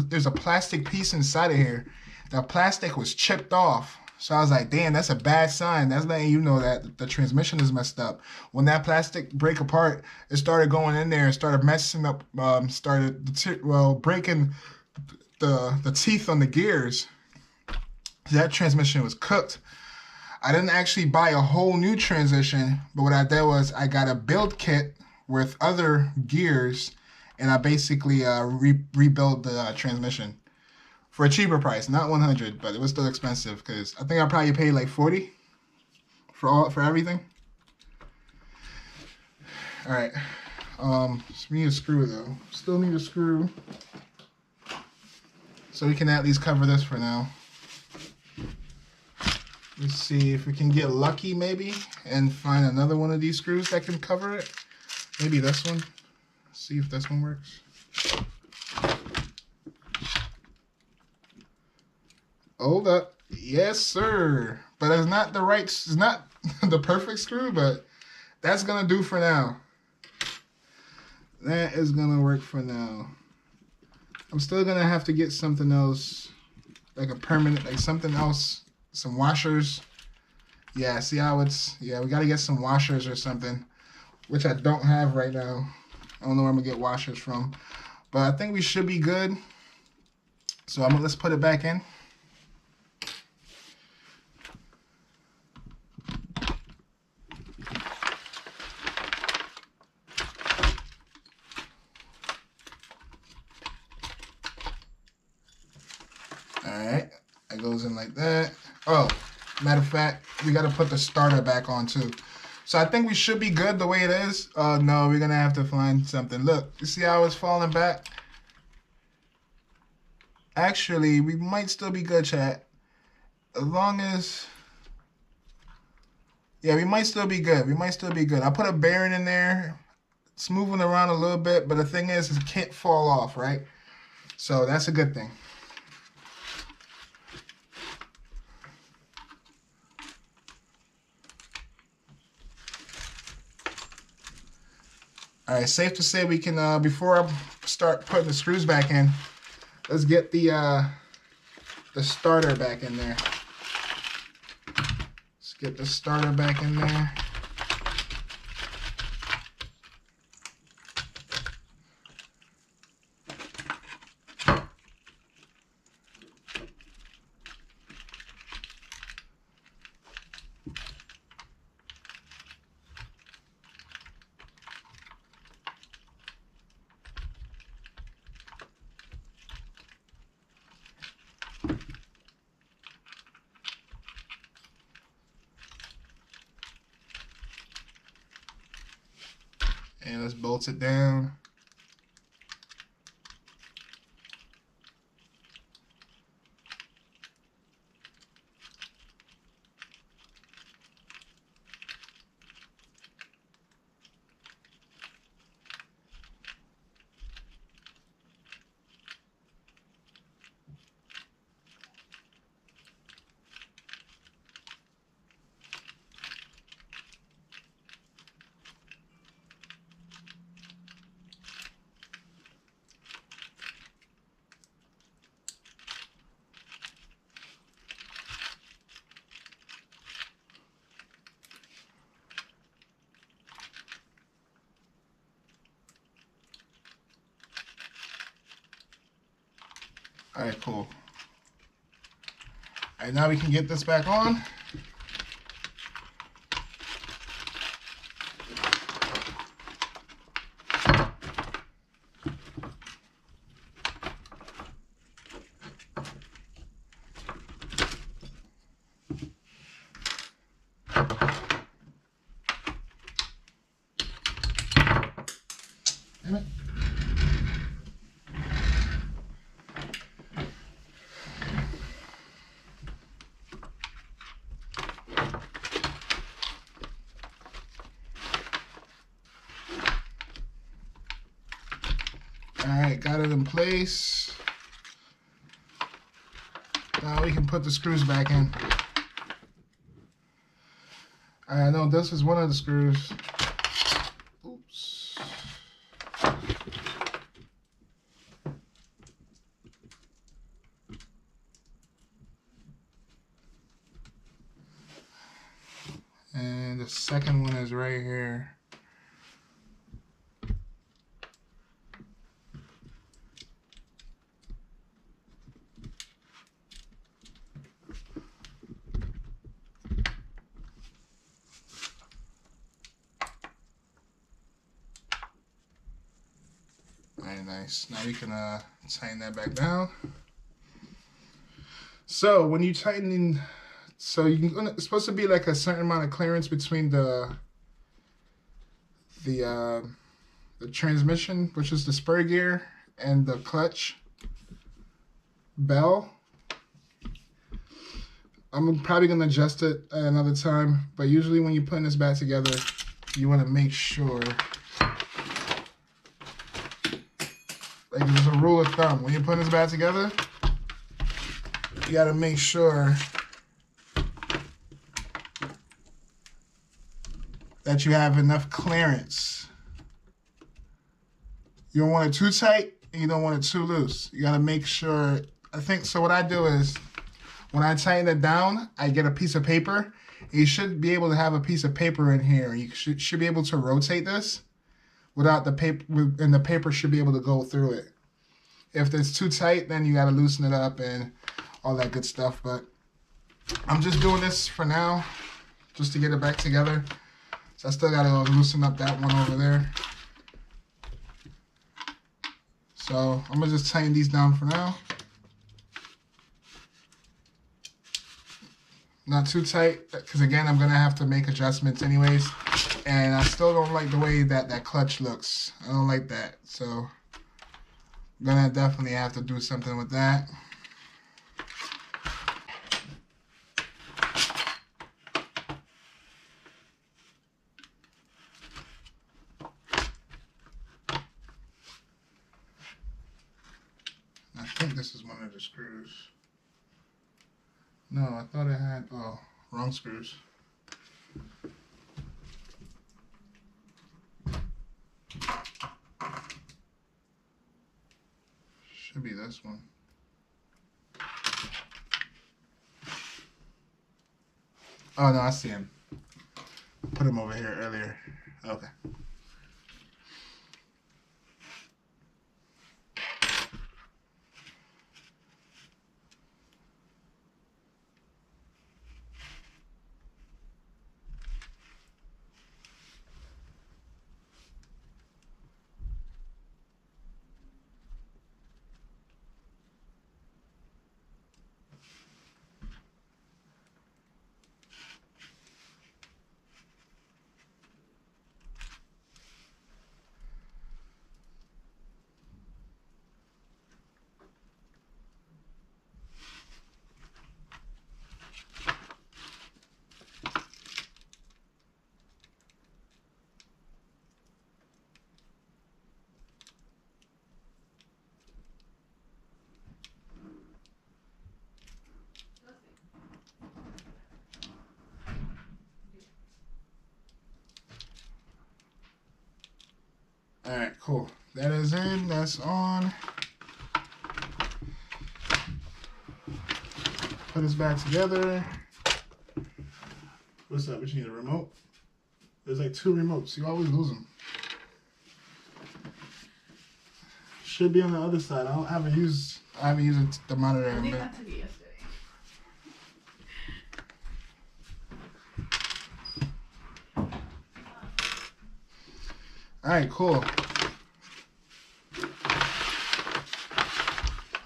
there's a plastic piece inside of here. The plastic was chipped off. So I was like, damn, that's a bad sign. That's letting you know that the transmission is messed up. When that plastic break apart, it started going in there and started messing up, breaking the teeth on the gears. That transmission was cooked. I didn't actually buy a whole new transmission, but what I did was I got a build kit with other gears, and I basically rebuilt the transmission for a cheaper price, not 100, but it was still expensive because I think I probably paid like 40 for everything. All right, we need a screw though. Still need a screw, so we can at least cover this for now. Let's see if we can get lucky maybe and find another one of these screws that can cover it. Maybe this one. See if this one works. Hold up. Yes, sir. But it's not the right, it's not the perfect screw, but that's gonna do for now. That is gonna work for now. I'm still gonna have to get something else, like a permanent, like something else, some washers. Yeah, see how it's, yeah, we gotta get some washers or something, which I don't have right now. I don't know where I'm gonna get washers from, but I think we should be good. So let's put it back in. Alright, that goes in like that. Oh, matter of fact, we gotta put the starter back on too. So I think we should be good the way it is. No, we're gonna have to find something. Look, you see how it's falling back? Actually, we might still be good, chat. As long as... Yeah, we might still be good. We might still be good. I put a bearing in there. It's moving around a little bit, but the thing is it can't fall off, right? So that's a good thing. All right, safe to say we can, before I start putting the screws back in, let's get the starter back in there. Let's get the starter back in there. And let's bolt it down. All right, cool. All right, now we can get this back on. Damn it. Alright, got it in place. Now we can put the screws back in. I know this is one of the screws. Oops. And the second one is right here. Very nice. Now we can tighten that back down. So when you tighten, so you can, it's supposed to be like a certain amount of clearance between the transmission, which is the spur gear, and the clutch bell. I'm probably gonna adjust it at another time, but usually when you're putting this back together, you want to make sure. Like there's a rule of thumb. When you're putting this back together, you gotta make sure that you have enough clearance. You don't want it too tight, and you don't want it too loose. You gotta make sure, I think, so what I do is, when I tighten it down, I get a piece of paper. You should be able to have a piece of paper in here. You should be able to rotate this without the paper, and the paper should be able to go through it. If it's too tight, then you gotta loosen it up and all that good stuff. But I'm just doing this for now, just to get it back together. So I still gotta loosen up that one over there. So I'm gonna just tighten these down for now. Not too tight, because again, I'm gonna have to make adjustments anyways. And I still don't like the way that clutch looks. I don't like that. So I'm gonna definitely have to do something with that. I think this is one of the screws. No, I thought it had, oh, wrong screws. Should be this one. Oh no, I see him. Put him over here earlier. Okay. All right, cool. That is in, that's on. Put this back together. What's up? What you need, a remote? There's like 2 remotes. You always lose them. Should be on the other side. I haven't used the monitor in a minute. I took it yesterday. All right, cool.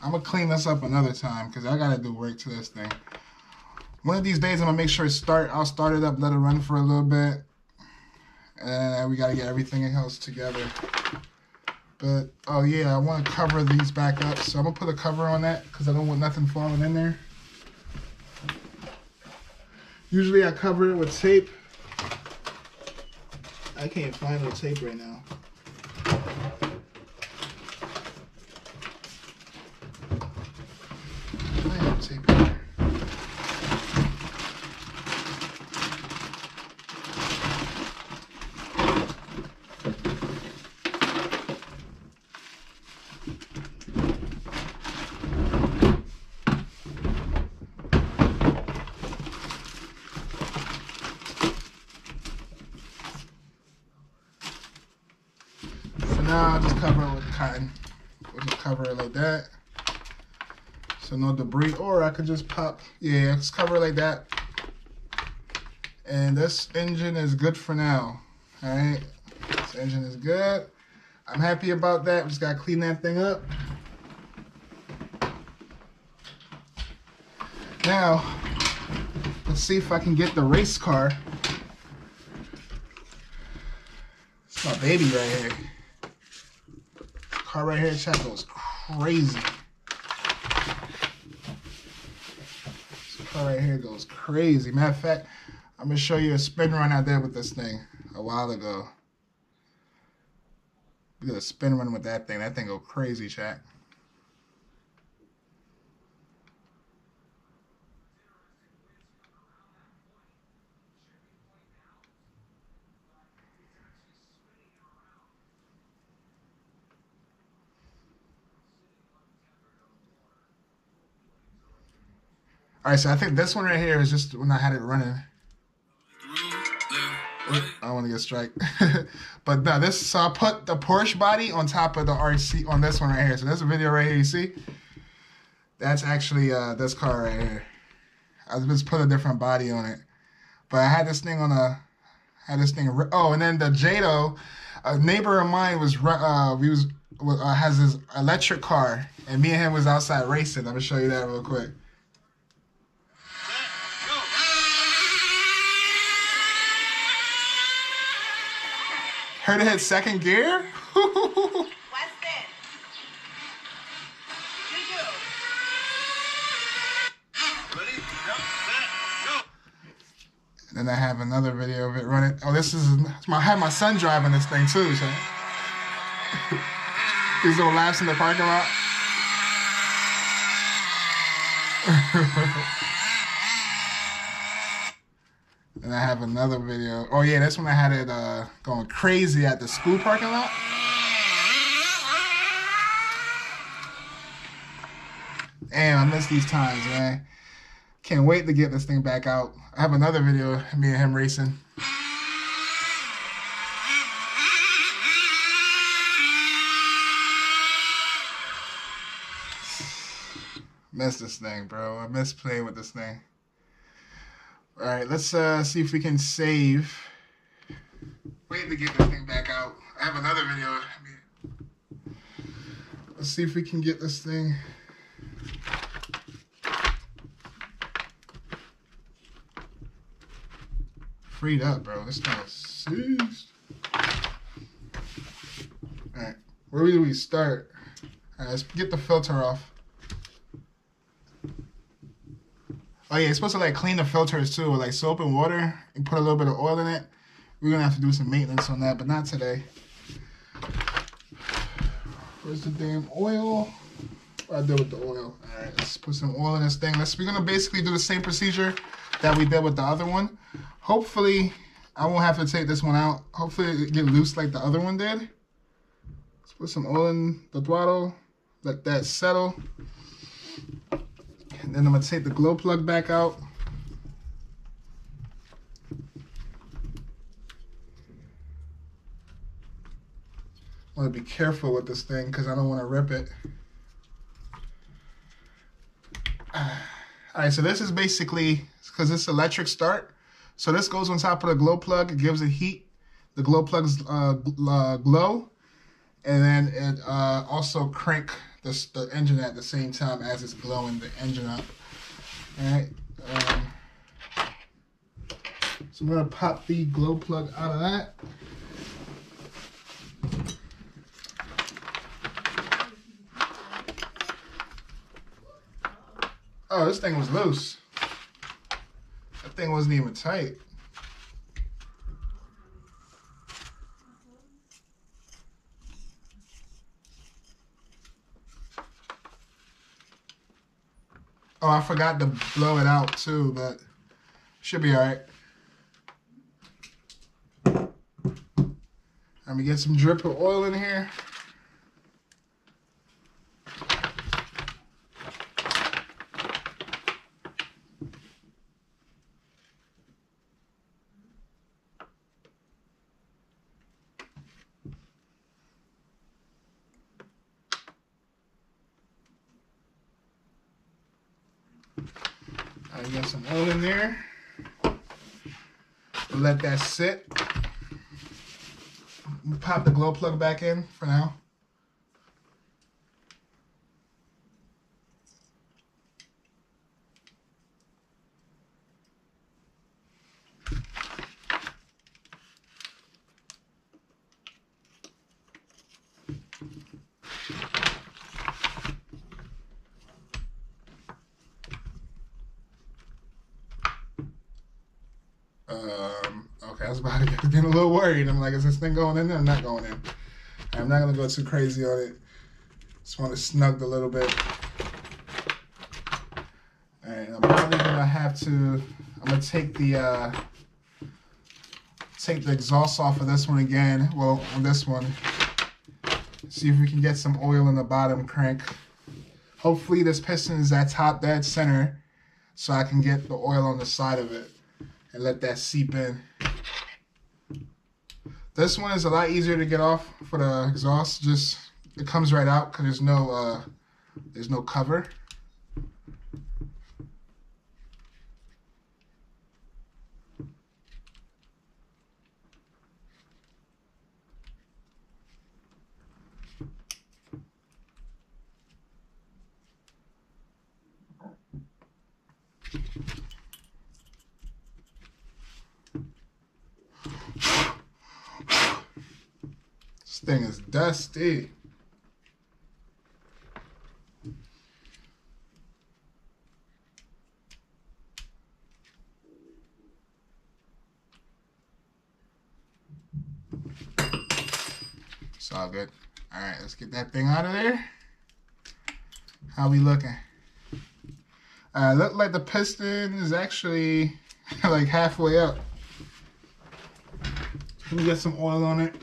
I'm gonna clean this up another time because I gotta do work to this thing. One of these days, I'm gonna make sure I'll start it up, let it run for a little bit, and we gotta get everything else together. But oh yeah, I want to cover these back up, so I'm gonna put a cover on that because I don't want nothing falling in there. Usually, I cover it with tape. I can't find no tape right now. I have tape here. Now I'll just cover it with cotton. We'll just cover it like that. So no debris. Or I could just pop, yeah, just cover it like that. And this engine is good for now. Alright. This engine is good. I'm happy about that. We just gotta clean that thing up. Now, let's see if I can get the race car. It's my baby right here. Car right here, chat, goes crazy. This car right here goes crazy. Matter of fact, I'm gonna show you a spin run I did with this thing a while ago. We did a spin run with that thing. That thing go crazy, chat. All right, so I think this one right here is just when I had it running. I don't want to get strike. But no, so I put the Porsche body on top of the RC on this one right here. So there's a video right here you see. That's actually this car right here. I just put a different body on it. But I had this thing on oh, and then the Jado, a neighbor of mine has his electric car, and me and him was outside racing. I'm gonna show you that real quick. Heard it hit second gear? Weston. Ready? Go, set, go. And then I have another video of it running. Oh, I had my son driving this thing too, so. These little laps in the parking lot. And I have another video. Oh yeah, that's when I had it going crazy at the school parking lot. Damn, I miss these times, man. Can't wait to get this thing back out. I have another video of me and him racing. Miss this thing, bro. I miss playing with this thing. All right, let's see if we can save. Waiting to get this thing back out. I have another video. Let's see if we can get this thing. Freed up, bro. This thing is seized. All right, where do we start? All right, let's get the filter off. Oh yeah, it's supposed to like clean the filters too with like soap and water and put a little bit of oil in it. We're gonna have to do some maintenance on that, but not today. Where's the damn oil? What I did with the oil? All right, let's put some oil in this thing. We're gonna basically do the same procedure that we did with the other one. Hopefully, I won't have to take this one out. Hopefully, it get loose like the other one did. Let's put some oil in the throttle. Let that settle. And then I'm gonna take the glow plug back out. I want to be careful with this thing because I don't want to rip it. All right, so this is basically, because it's electric start, so this goes on top of the glow plug. It gives it heat. The glow plugs glow, and then it also crank the engine at the same time as it's glowing the engine up. All right. So I'm gonna pop the glow plug out of that. Oh, this thing was loose. That thing wasn't even tight. Oh, I forgot to blow it out too, but should be all right. Let me get some drip of oil in here. I got some oil in there. Let that sit. Pop the glow plug back in for now. Okay, I was about to get a little worried. I'm like, is this thing going in there or not going in? I'm not going to go too crazy on it. Just want to snug a little bit. All right, I'm probably going to have to, I'm going to take the exhaust off of this one again. Well, on this one. See if we can get some oil in the bottom crank. Hopefully this piston is at top dead center so I can get the oil on the side of it and let that seep in. This one is a lot easier to get off for the exhaust. Just it comes right out because there's no cover. This thing is dusty. It's all good. All right, let's get that thing out of there. How we looking? Look like the piston is actually like halfway up. Let me get some oil on it.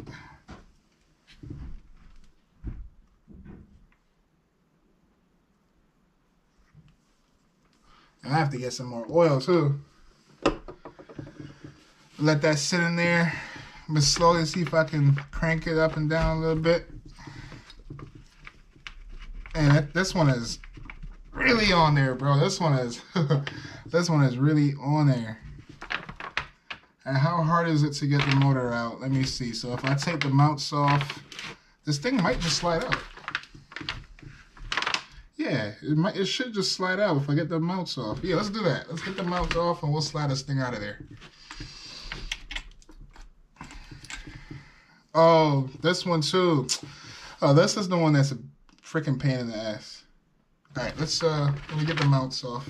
I have to get some more oil too. Let that sit in there. But slowly see if I can crank it up and down a little bit. And this one is really on there, bro. This one is this one is really on there. And how hard is it to get the motor out? Let me see. So if I take the mounts off, this thing might just slide out. Yeah, it should just slide out if I get the mounts off. Yeah, let's do that. Let's get the mounts off and we'll slide this thing out of there. Oh, this one too. Oh, this is the one that's a freaking pain in the ass. All right, let me get the mounts off.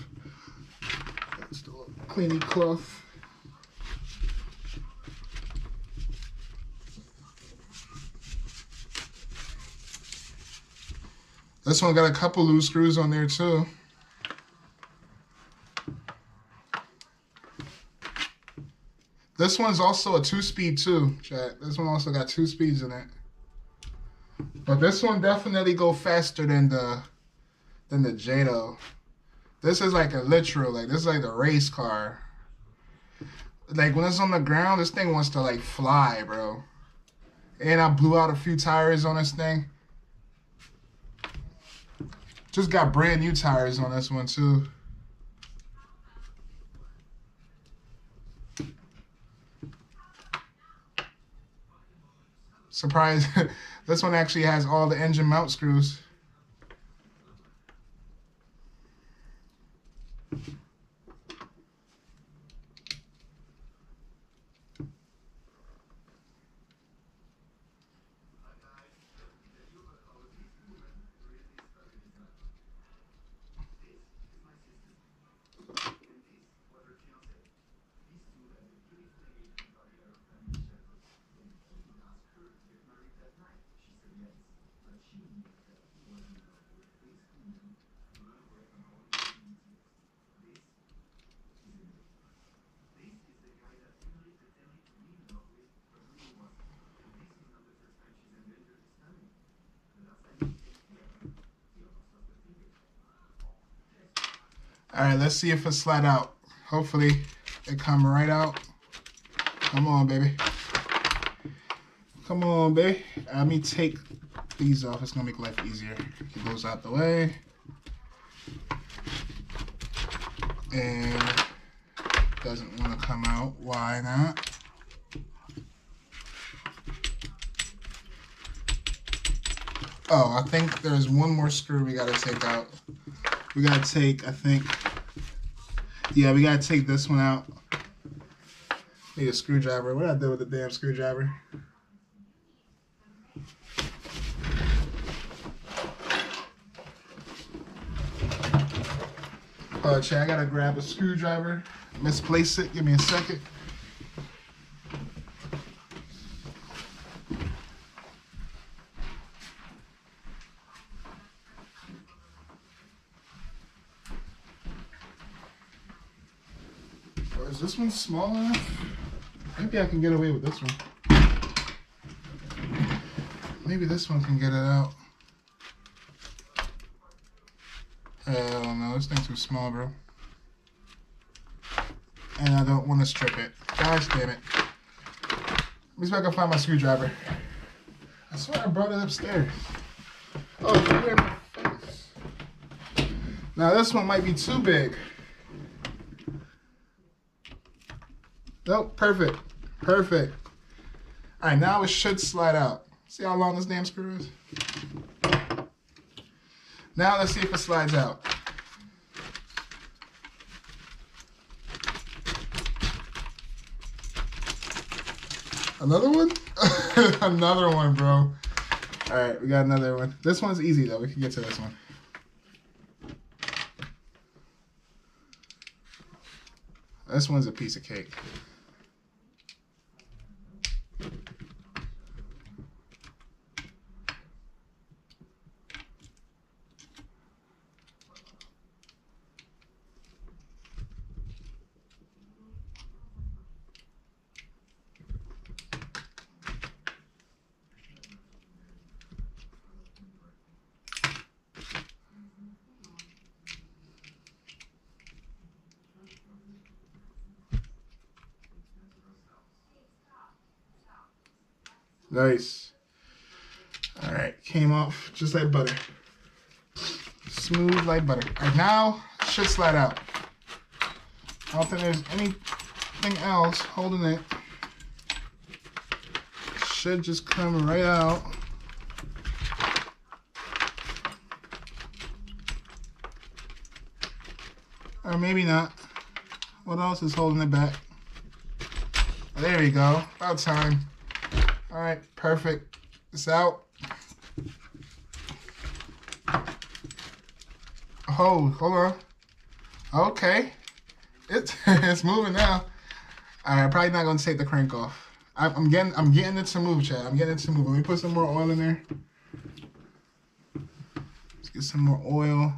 Let's do a cleaning cloth. This one got a couple loose screws on there too. This one's also a 2-speed too, chat. This one also got 2 speeds in it. But this one definitely go faster than the Jado. This is like a literal, like this is like the race car. Like when it's on the ground, this thing wants to like fly, bro. And I blew out a few tires on this thing. Just got brand new tires on this one too. Surprise, this one actually has all the engine mount screws. All right, let's see if it slide out. Hopefully it come right out. Come on, baby. Come on, baby. Let me take these off. It's gonna make life easier. Get those out the way. And doesn't want to come out. Why not? Oh, I think there's one more screw we gotta take out. We gotta take, I think, yeah, we gotta take this one out. Need a screwdriver. What did I do with the damn screwdriver? Oh, Chad, I gotta grab a screwdriver. Misplace it. Give me a second. Is this one small enough? Maybe I can get away with this one. Maybe this one can get it out. Hell no, this thing's too small, bro. And I don't want to strip it. Gosh damn it. Let me see if I can find my screwdriver. I swear I brought it upstairs. Oh, it's right in my face. Now this one might be too big. Nope, perfect. Perfect. All right, now it should slide out. See how long this damn screw is? Now let's see if it slides out. Another one? Another one, bro. All right, we got another one. This one's easy, though. We can get to this one. This one's a piece of cake. Nice. All right, came off just like butter. Smooth like butter. All right, now it should slide out. I don't think there's anything else holding it. Should just come right out. Or maybe not. What else is holding it back? Oh, there we go. About time. All right, perfect. It's out. Oh, hold on. Okay. It's moving now. All right, I'm probably not gonna take the crank off. I'm getting it to move, Chad. I'm getting it to move. Let me put some more oil in there. Let's get some more oil.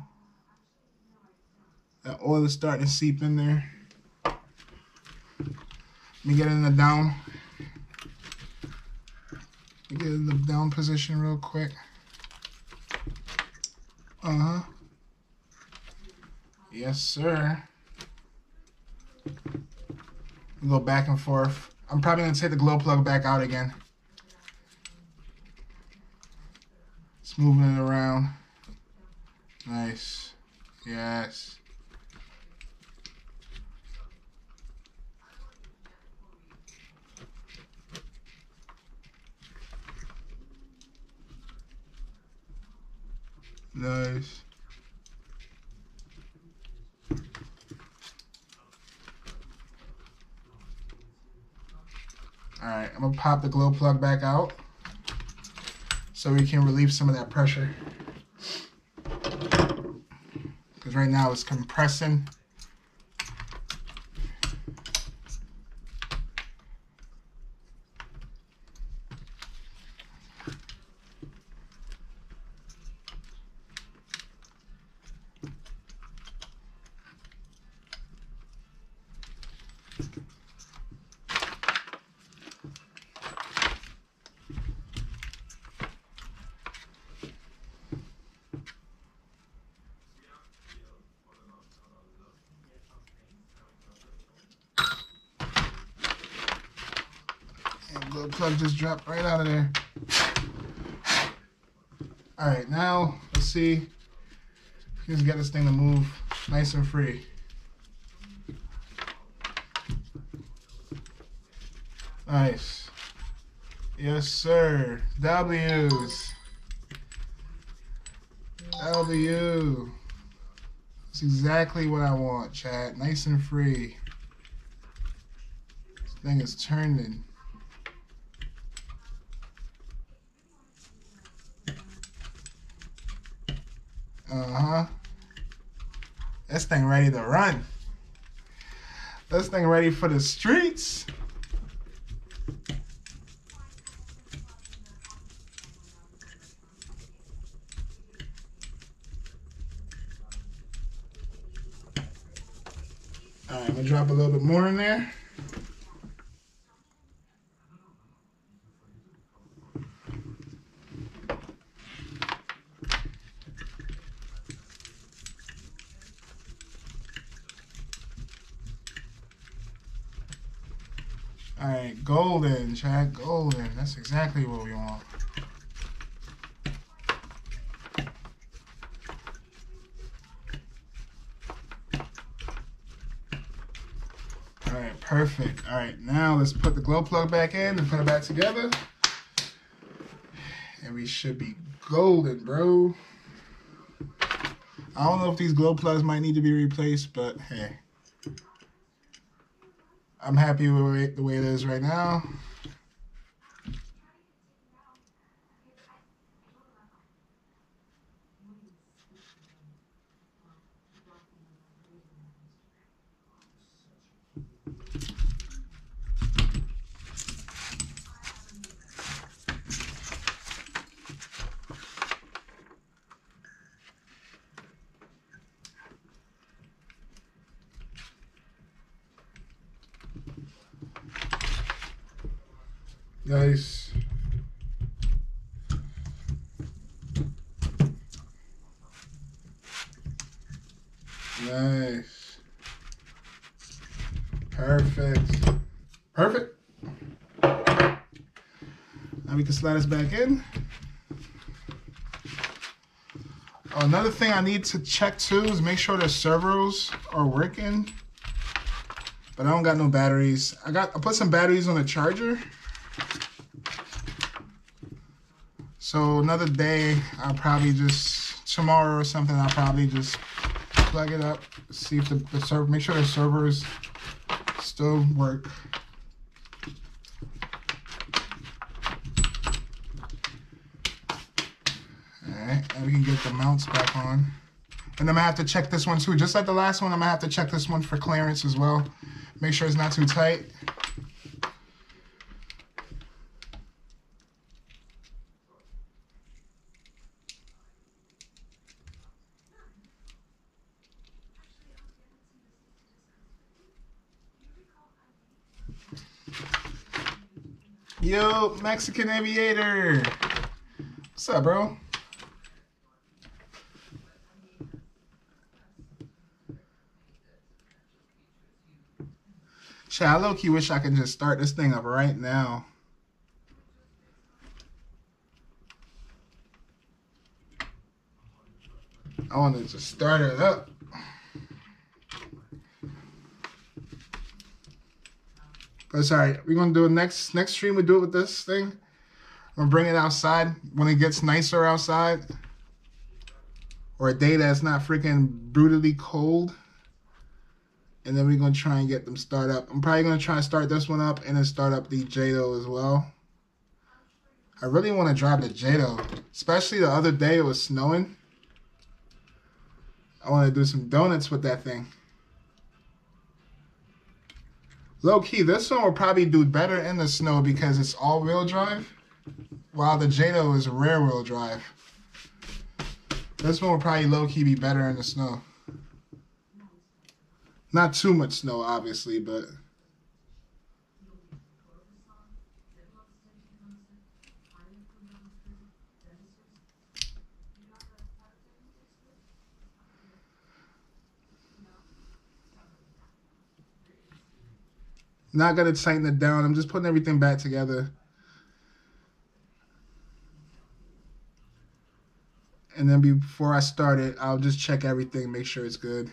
That oil is starting to seep in there. Let me get it in the down. Let me get it in the down position real quick. Uh-huh. Yes, sir. Go back and forth. I'm probably gonna take the glow plug back out again. Just moving it around. Nice. Yes. Nice. Alright, I'm gonna pop the glow plug back out so we can relieve some of that pressure. Because right now it's compressing. The plug just dropped right out of there. Alright, now let's see. Let's get this thing to move nice and free. Nice. Yes, sir. W's. W. That's exactly what I want, chat. Nice and free. This thing is turning. Uh-huh. This thing ready to run. This thing ready for the streets. Alright, I'm gonna drop a little bit more in there. Alright, golden, Chad, golden. That's exactly what we want. Alright, perfect. Alright, now let's put the glow plug back in and put it back together. And we should be golden, bro. I don't know if these glow plugs might need to be replaced, but hey. I'm happy with the way it is right now. Nice. Nice. Perfect. Perfect. Now we can slide this back in. Another thing I need to check too is make sure the servos are working. But I don't got no batteries. I put some batteries on the charger. So another day, I'll probably just, tomorrow or something, I'll probably just plug it up, see if the server, make sure the servers still work. Alright, and we can get the mounts back on. And I'm gonna have to check this one too. Just like the last one, I'm gonna have to check this one for clearance as well. Make sure it's not too tight. Yo, Mexican Aviator. What's up, bro? Shit, I low-key wish I could just start this thing up right now. I want to just start it up. But it's alright. We're gonna do it next stream. We do it with this thing. I'm gonna bring it outside when it gets nicer outside, or a day that's not freaking brutally cold. And then we're gonna try and get them start up. I'm probably gonna try and start this one up and then start up the Jado as well. I really want to drive the Jado, especially the other day it was snowing. I want to do some donuts with that thing. Low key, this one will probably do better in the snow because it's all-wheel drive, while the Jado is rear-wheel drive. This one will probably low key be better in the snow. Not too much snow, obviously, but not gonna tighten it down. I'm just putting everything back together. And then before I start it, I'll just check everything, make sure it's good.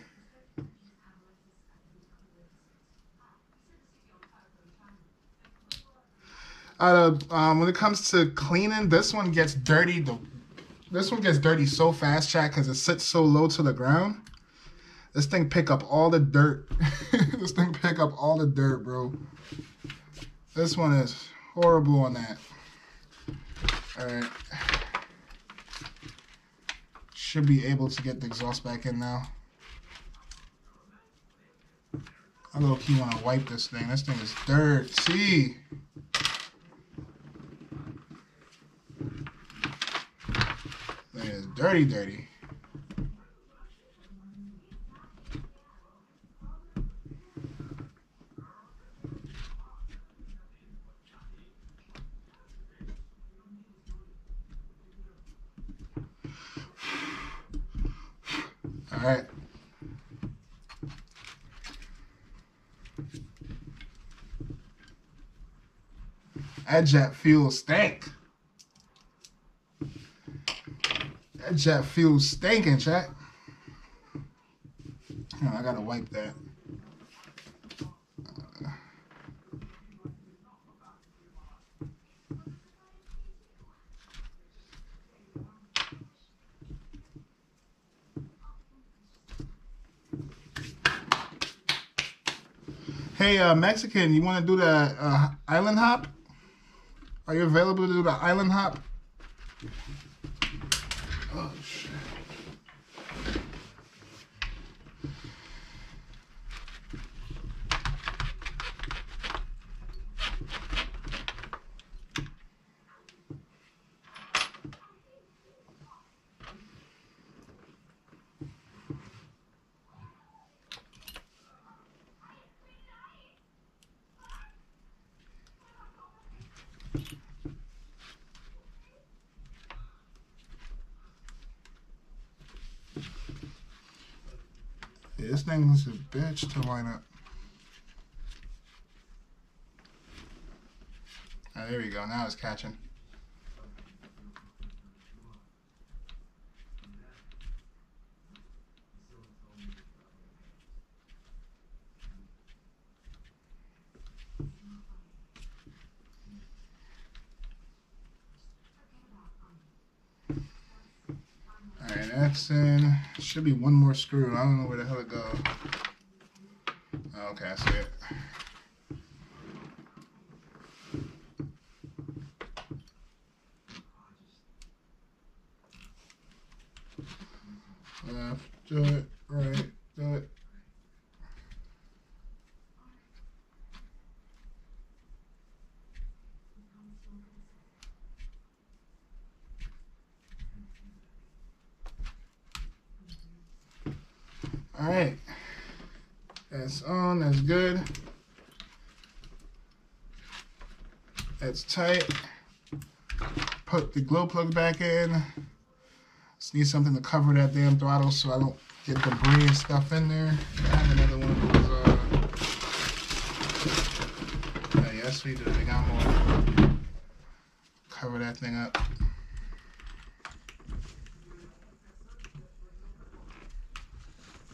When it comes to cleaning, this one gets dirty. This one gets dirty so fast, chat, because it sits so low to the ground. This thing pick up all the dirt. This thing pick up all the dirt, bro. This one is horrible on that. All right. Should be able to get the exhaust back in now. I low-key want to wipe this thing. This thing is dirty. It is dirty, dirty. All right. That jet fuel stank. That jet fuel stinking, chat. Oh, I gotta wipe that. Hey, Mexican, you want to do the island hop? Are you available to do the island hop? Oh, shit. Yeah, this thing is a bitch to line up. Oh, there we go. Now it's catching. connection. Should be one more screw. I don't know where the hell it goes. Okay, I see it. Left, do it, right, do it. All right, that's on, that's good. That's tight. Put the glow plug back in. Just need something to cover that damn throttle so I don't get debris and stuff in there. I have another one of those, yes we do, they got more. Cover that thing up.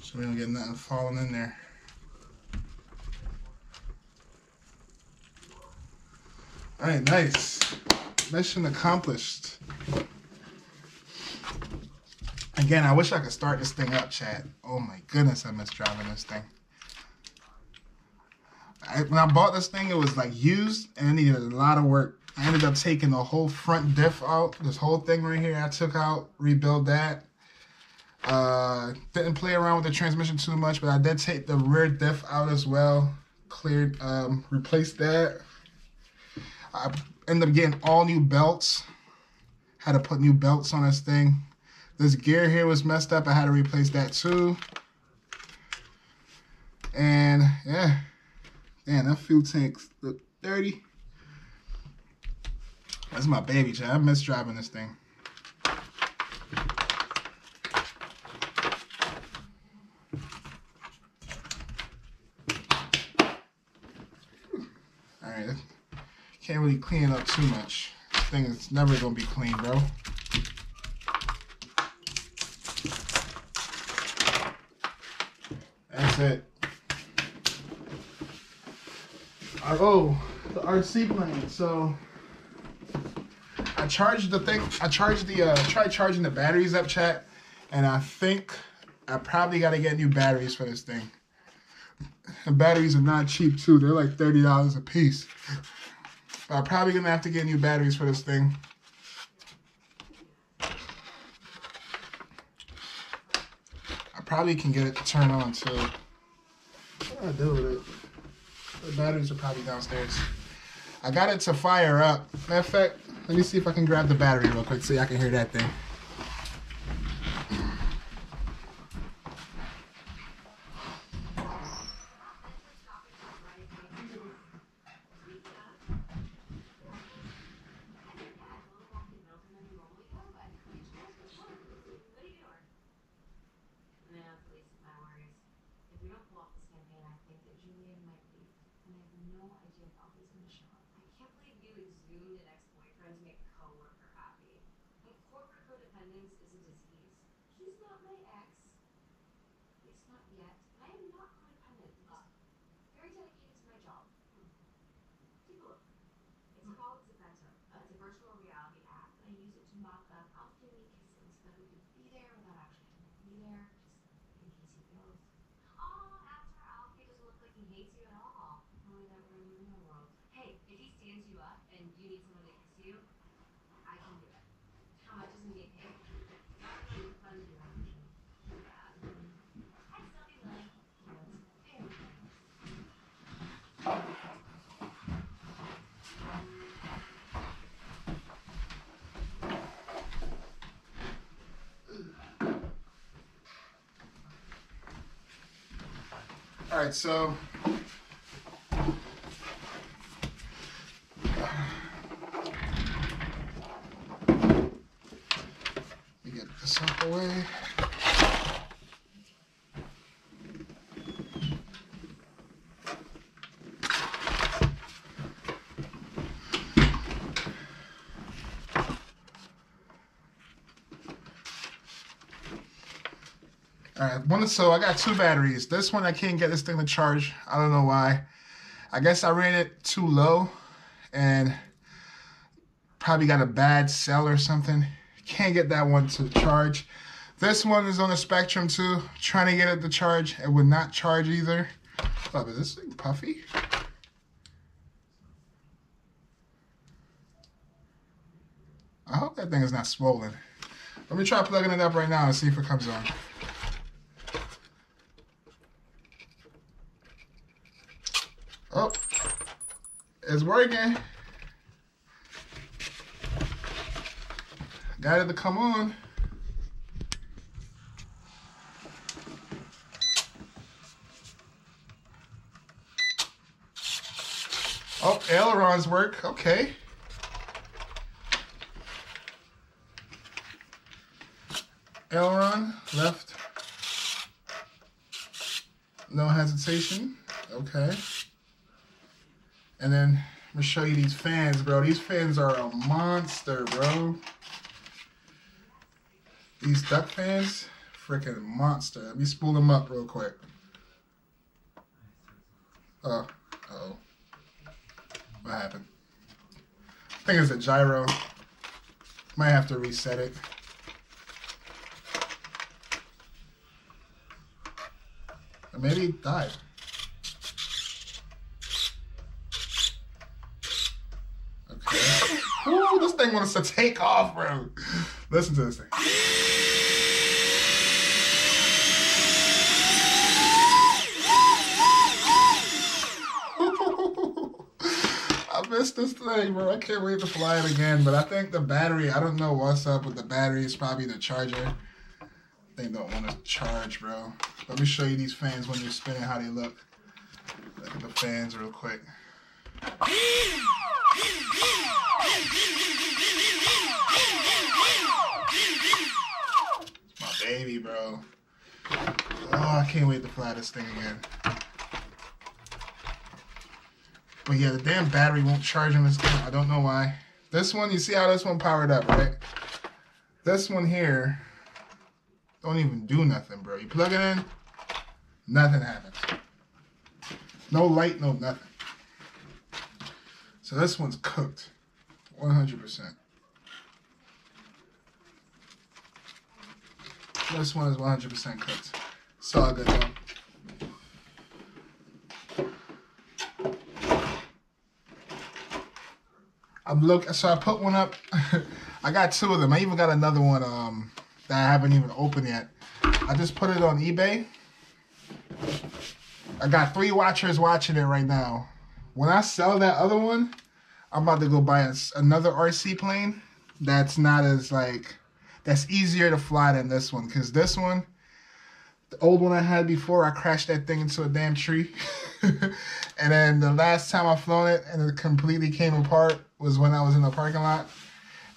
So we don't get nothing falling in there. Alright, nice. Mission accomplished. Again, I wish I could start this thing up, chat. Oh my goodness, I miss driving this thing. When I bought this thing, it was like used and it needed a lot of work. I ended up taking the whole front diff out. This whole thing right here, I took out, rebuilt that. Didn't play around with the transmission too much, but I did take the rear diff out as well. Cleared, replaced that. I ended up getting all new belts. Had to put new belts on this thing. This gear here was messed up. I had to replace that too. And yeah, damn, that fuel tanks look dirty. That's my baby, chat. I miss driving this thing. Alright, can't really clean it up too much. This thing is never gonna be clean, bro. That's it. Oh, the RC plane. So I charged the thing. I tried charging the batteries up, chat, and I think I probably got to get new batteries for this thing. The batteries are not cheap too. They're like $30 a piece. But I'm probably gonna have to get new batteries for this thing. I probably can get it to turn on too. What do I do with it? The batteries are probably downstairs. I got it to fire up. Matter of fact, let me see if I can grab the battery real quick so y'all can hear that thing. All right, so let me get this out the way. Alright, so I got two batteries. This one I can't get this thing to charge. I don't know why. I guess I ran it too low and probably got a bad cell or something. Can't get that one to charge. This one is on the spectrum too. Trying to get it to charge. It would not charge either. Oh, is this thing puffy? I hope that thing is not swollen. Let me try plugging it up right now and see if it comes on. Oh, it's working. Got it to come on. Oh, ailerons work. Okay. Aileron, left. No hesitation. Okay. And then I'm gonna show you these fans, bro. These fans are a monster, bro. These duck fans, freaking monster. Let me spool them up real quick. Oh, uh-oh. What happened? I think it's a gyro. Might have to reset it. Or maybe it died. Okay. Ooh, this thing wants to take off, bro. Listen to this thing. I missed this thing, bro. I can't wait to fly it again. But I think the battery, I don't know what's up with the battery. It's probably the charger. They don't want to charge, bro. Let me show you these fans when they're spinning, how they look. Look at the fans real quick. It's my baby, bro. Oh, I can't wait to fly this thing again. But yeah, the damn battery won't charge on this thing. I don't know why. This one, you see how this one powered up, right? This one here don't even do nothing, bro. You plug it in, nothing happens. No light, no nothing. So this one's cooked, 100%. This one is 100% cooked. It's all good though. So I put one up. I got two of them. I even got another one that I haven't even opened yet. I just put it on eBay. I got 3 watchers watching it right now. When I sell that other one, I'm about to go buy another RC plane that's not as that's easier to fly than this one. Because this one, the old one I had before, I crashed that thing into a damn tree. And then the last time I flown it and it completely came apart was when I was in the parking lot.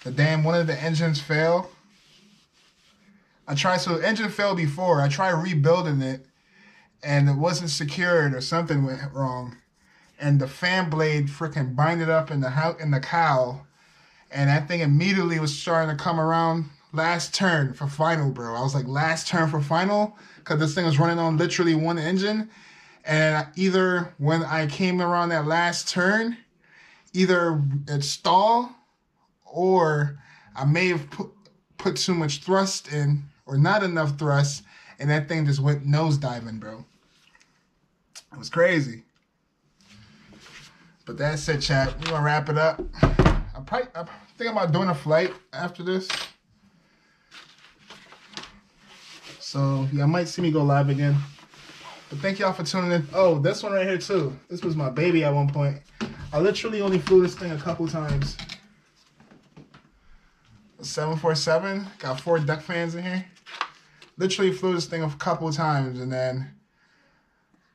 One of the engines failed. So the engine failed before. I tried rebuilding it and it wasn't secured or something went wrong. And the fan blade freaking binded up in the cowl. And that thing immediately was starting to come around last turn for final, bro. I was like, last turn for final? Because this thing was running on literally one engine. And either when I came around that last turn, either it stalled or I may have put too much thrust in or not enough thrust, and that thing just went nosediving, bro. It was crazy. But that's it, chat. We're going to wrap it up. I think I'm about doing a flight after this. So, yeah, I might see me go live again. But thank y'all for tuning in. Oh, this one right here, too. This was my baby at one point. I literally only flew this thing a couple times. A 747. Got 4 duck fans in here. Literally flew this thing a couple times, and then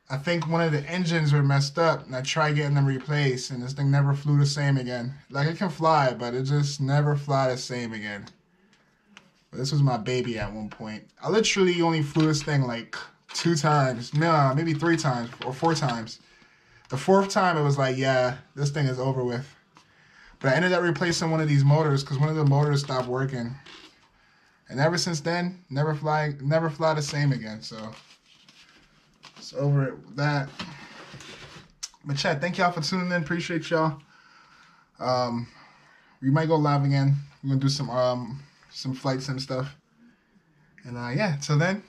I think one of the engines were messed up, and I tried getting them replaced, and this thing never flew the same again. Like, it can fly, but it just never fly the same again. But this was my baby at one point. I literally only flew this thing like 2 times. No, maybe 3 times or 4 times. The 4th time, it was like, yeah, this thing is over with. But I ended up replacing one of these motors because one of the motors stopped working. And ever since then, never fly the same again. So it's over it with that. But chat, thank y'all for tuning in. Appreciate y'all. We might go live again. We're gonna do some flights and stuff. And yeah, till then,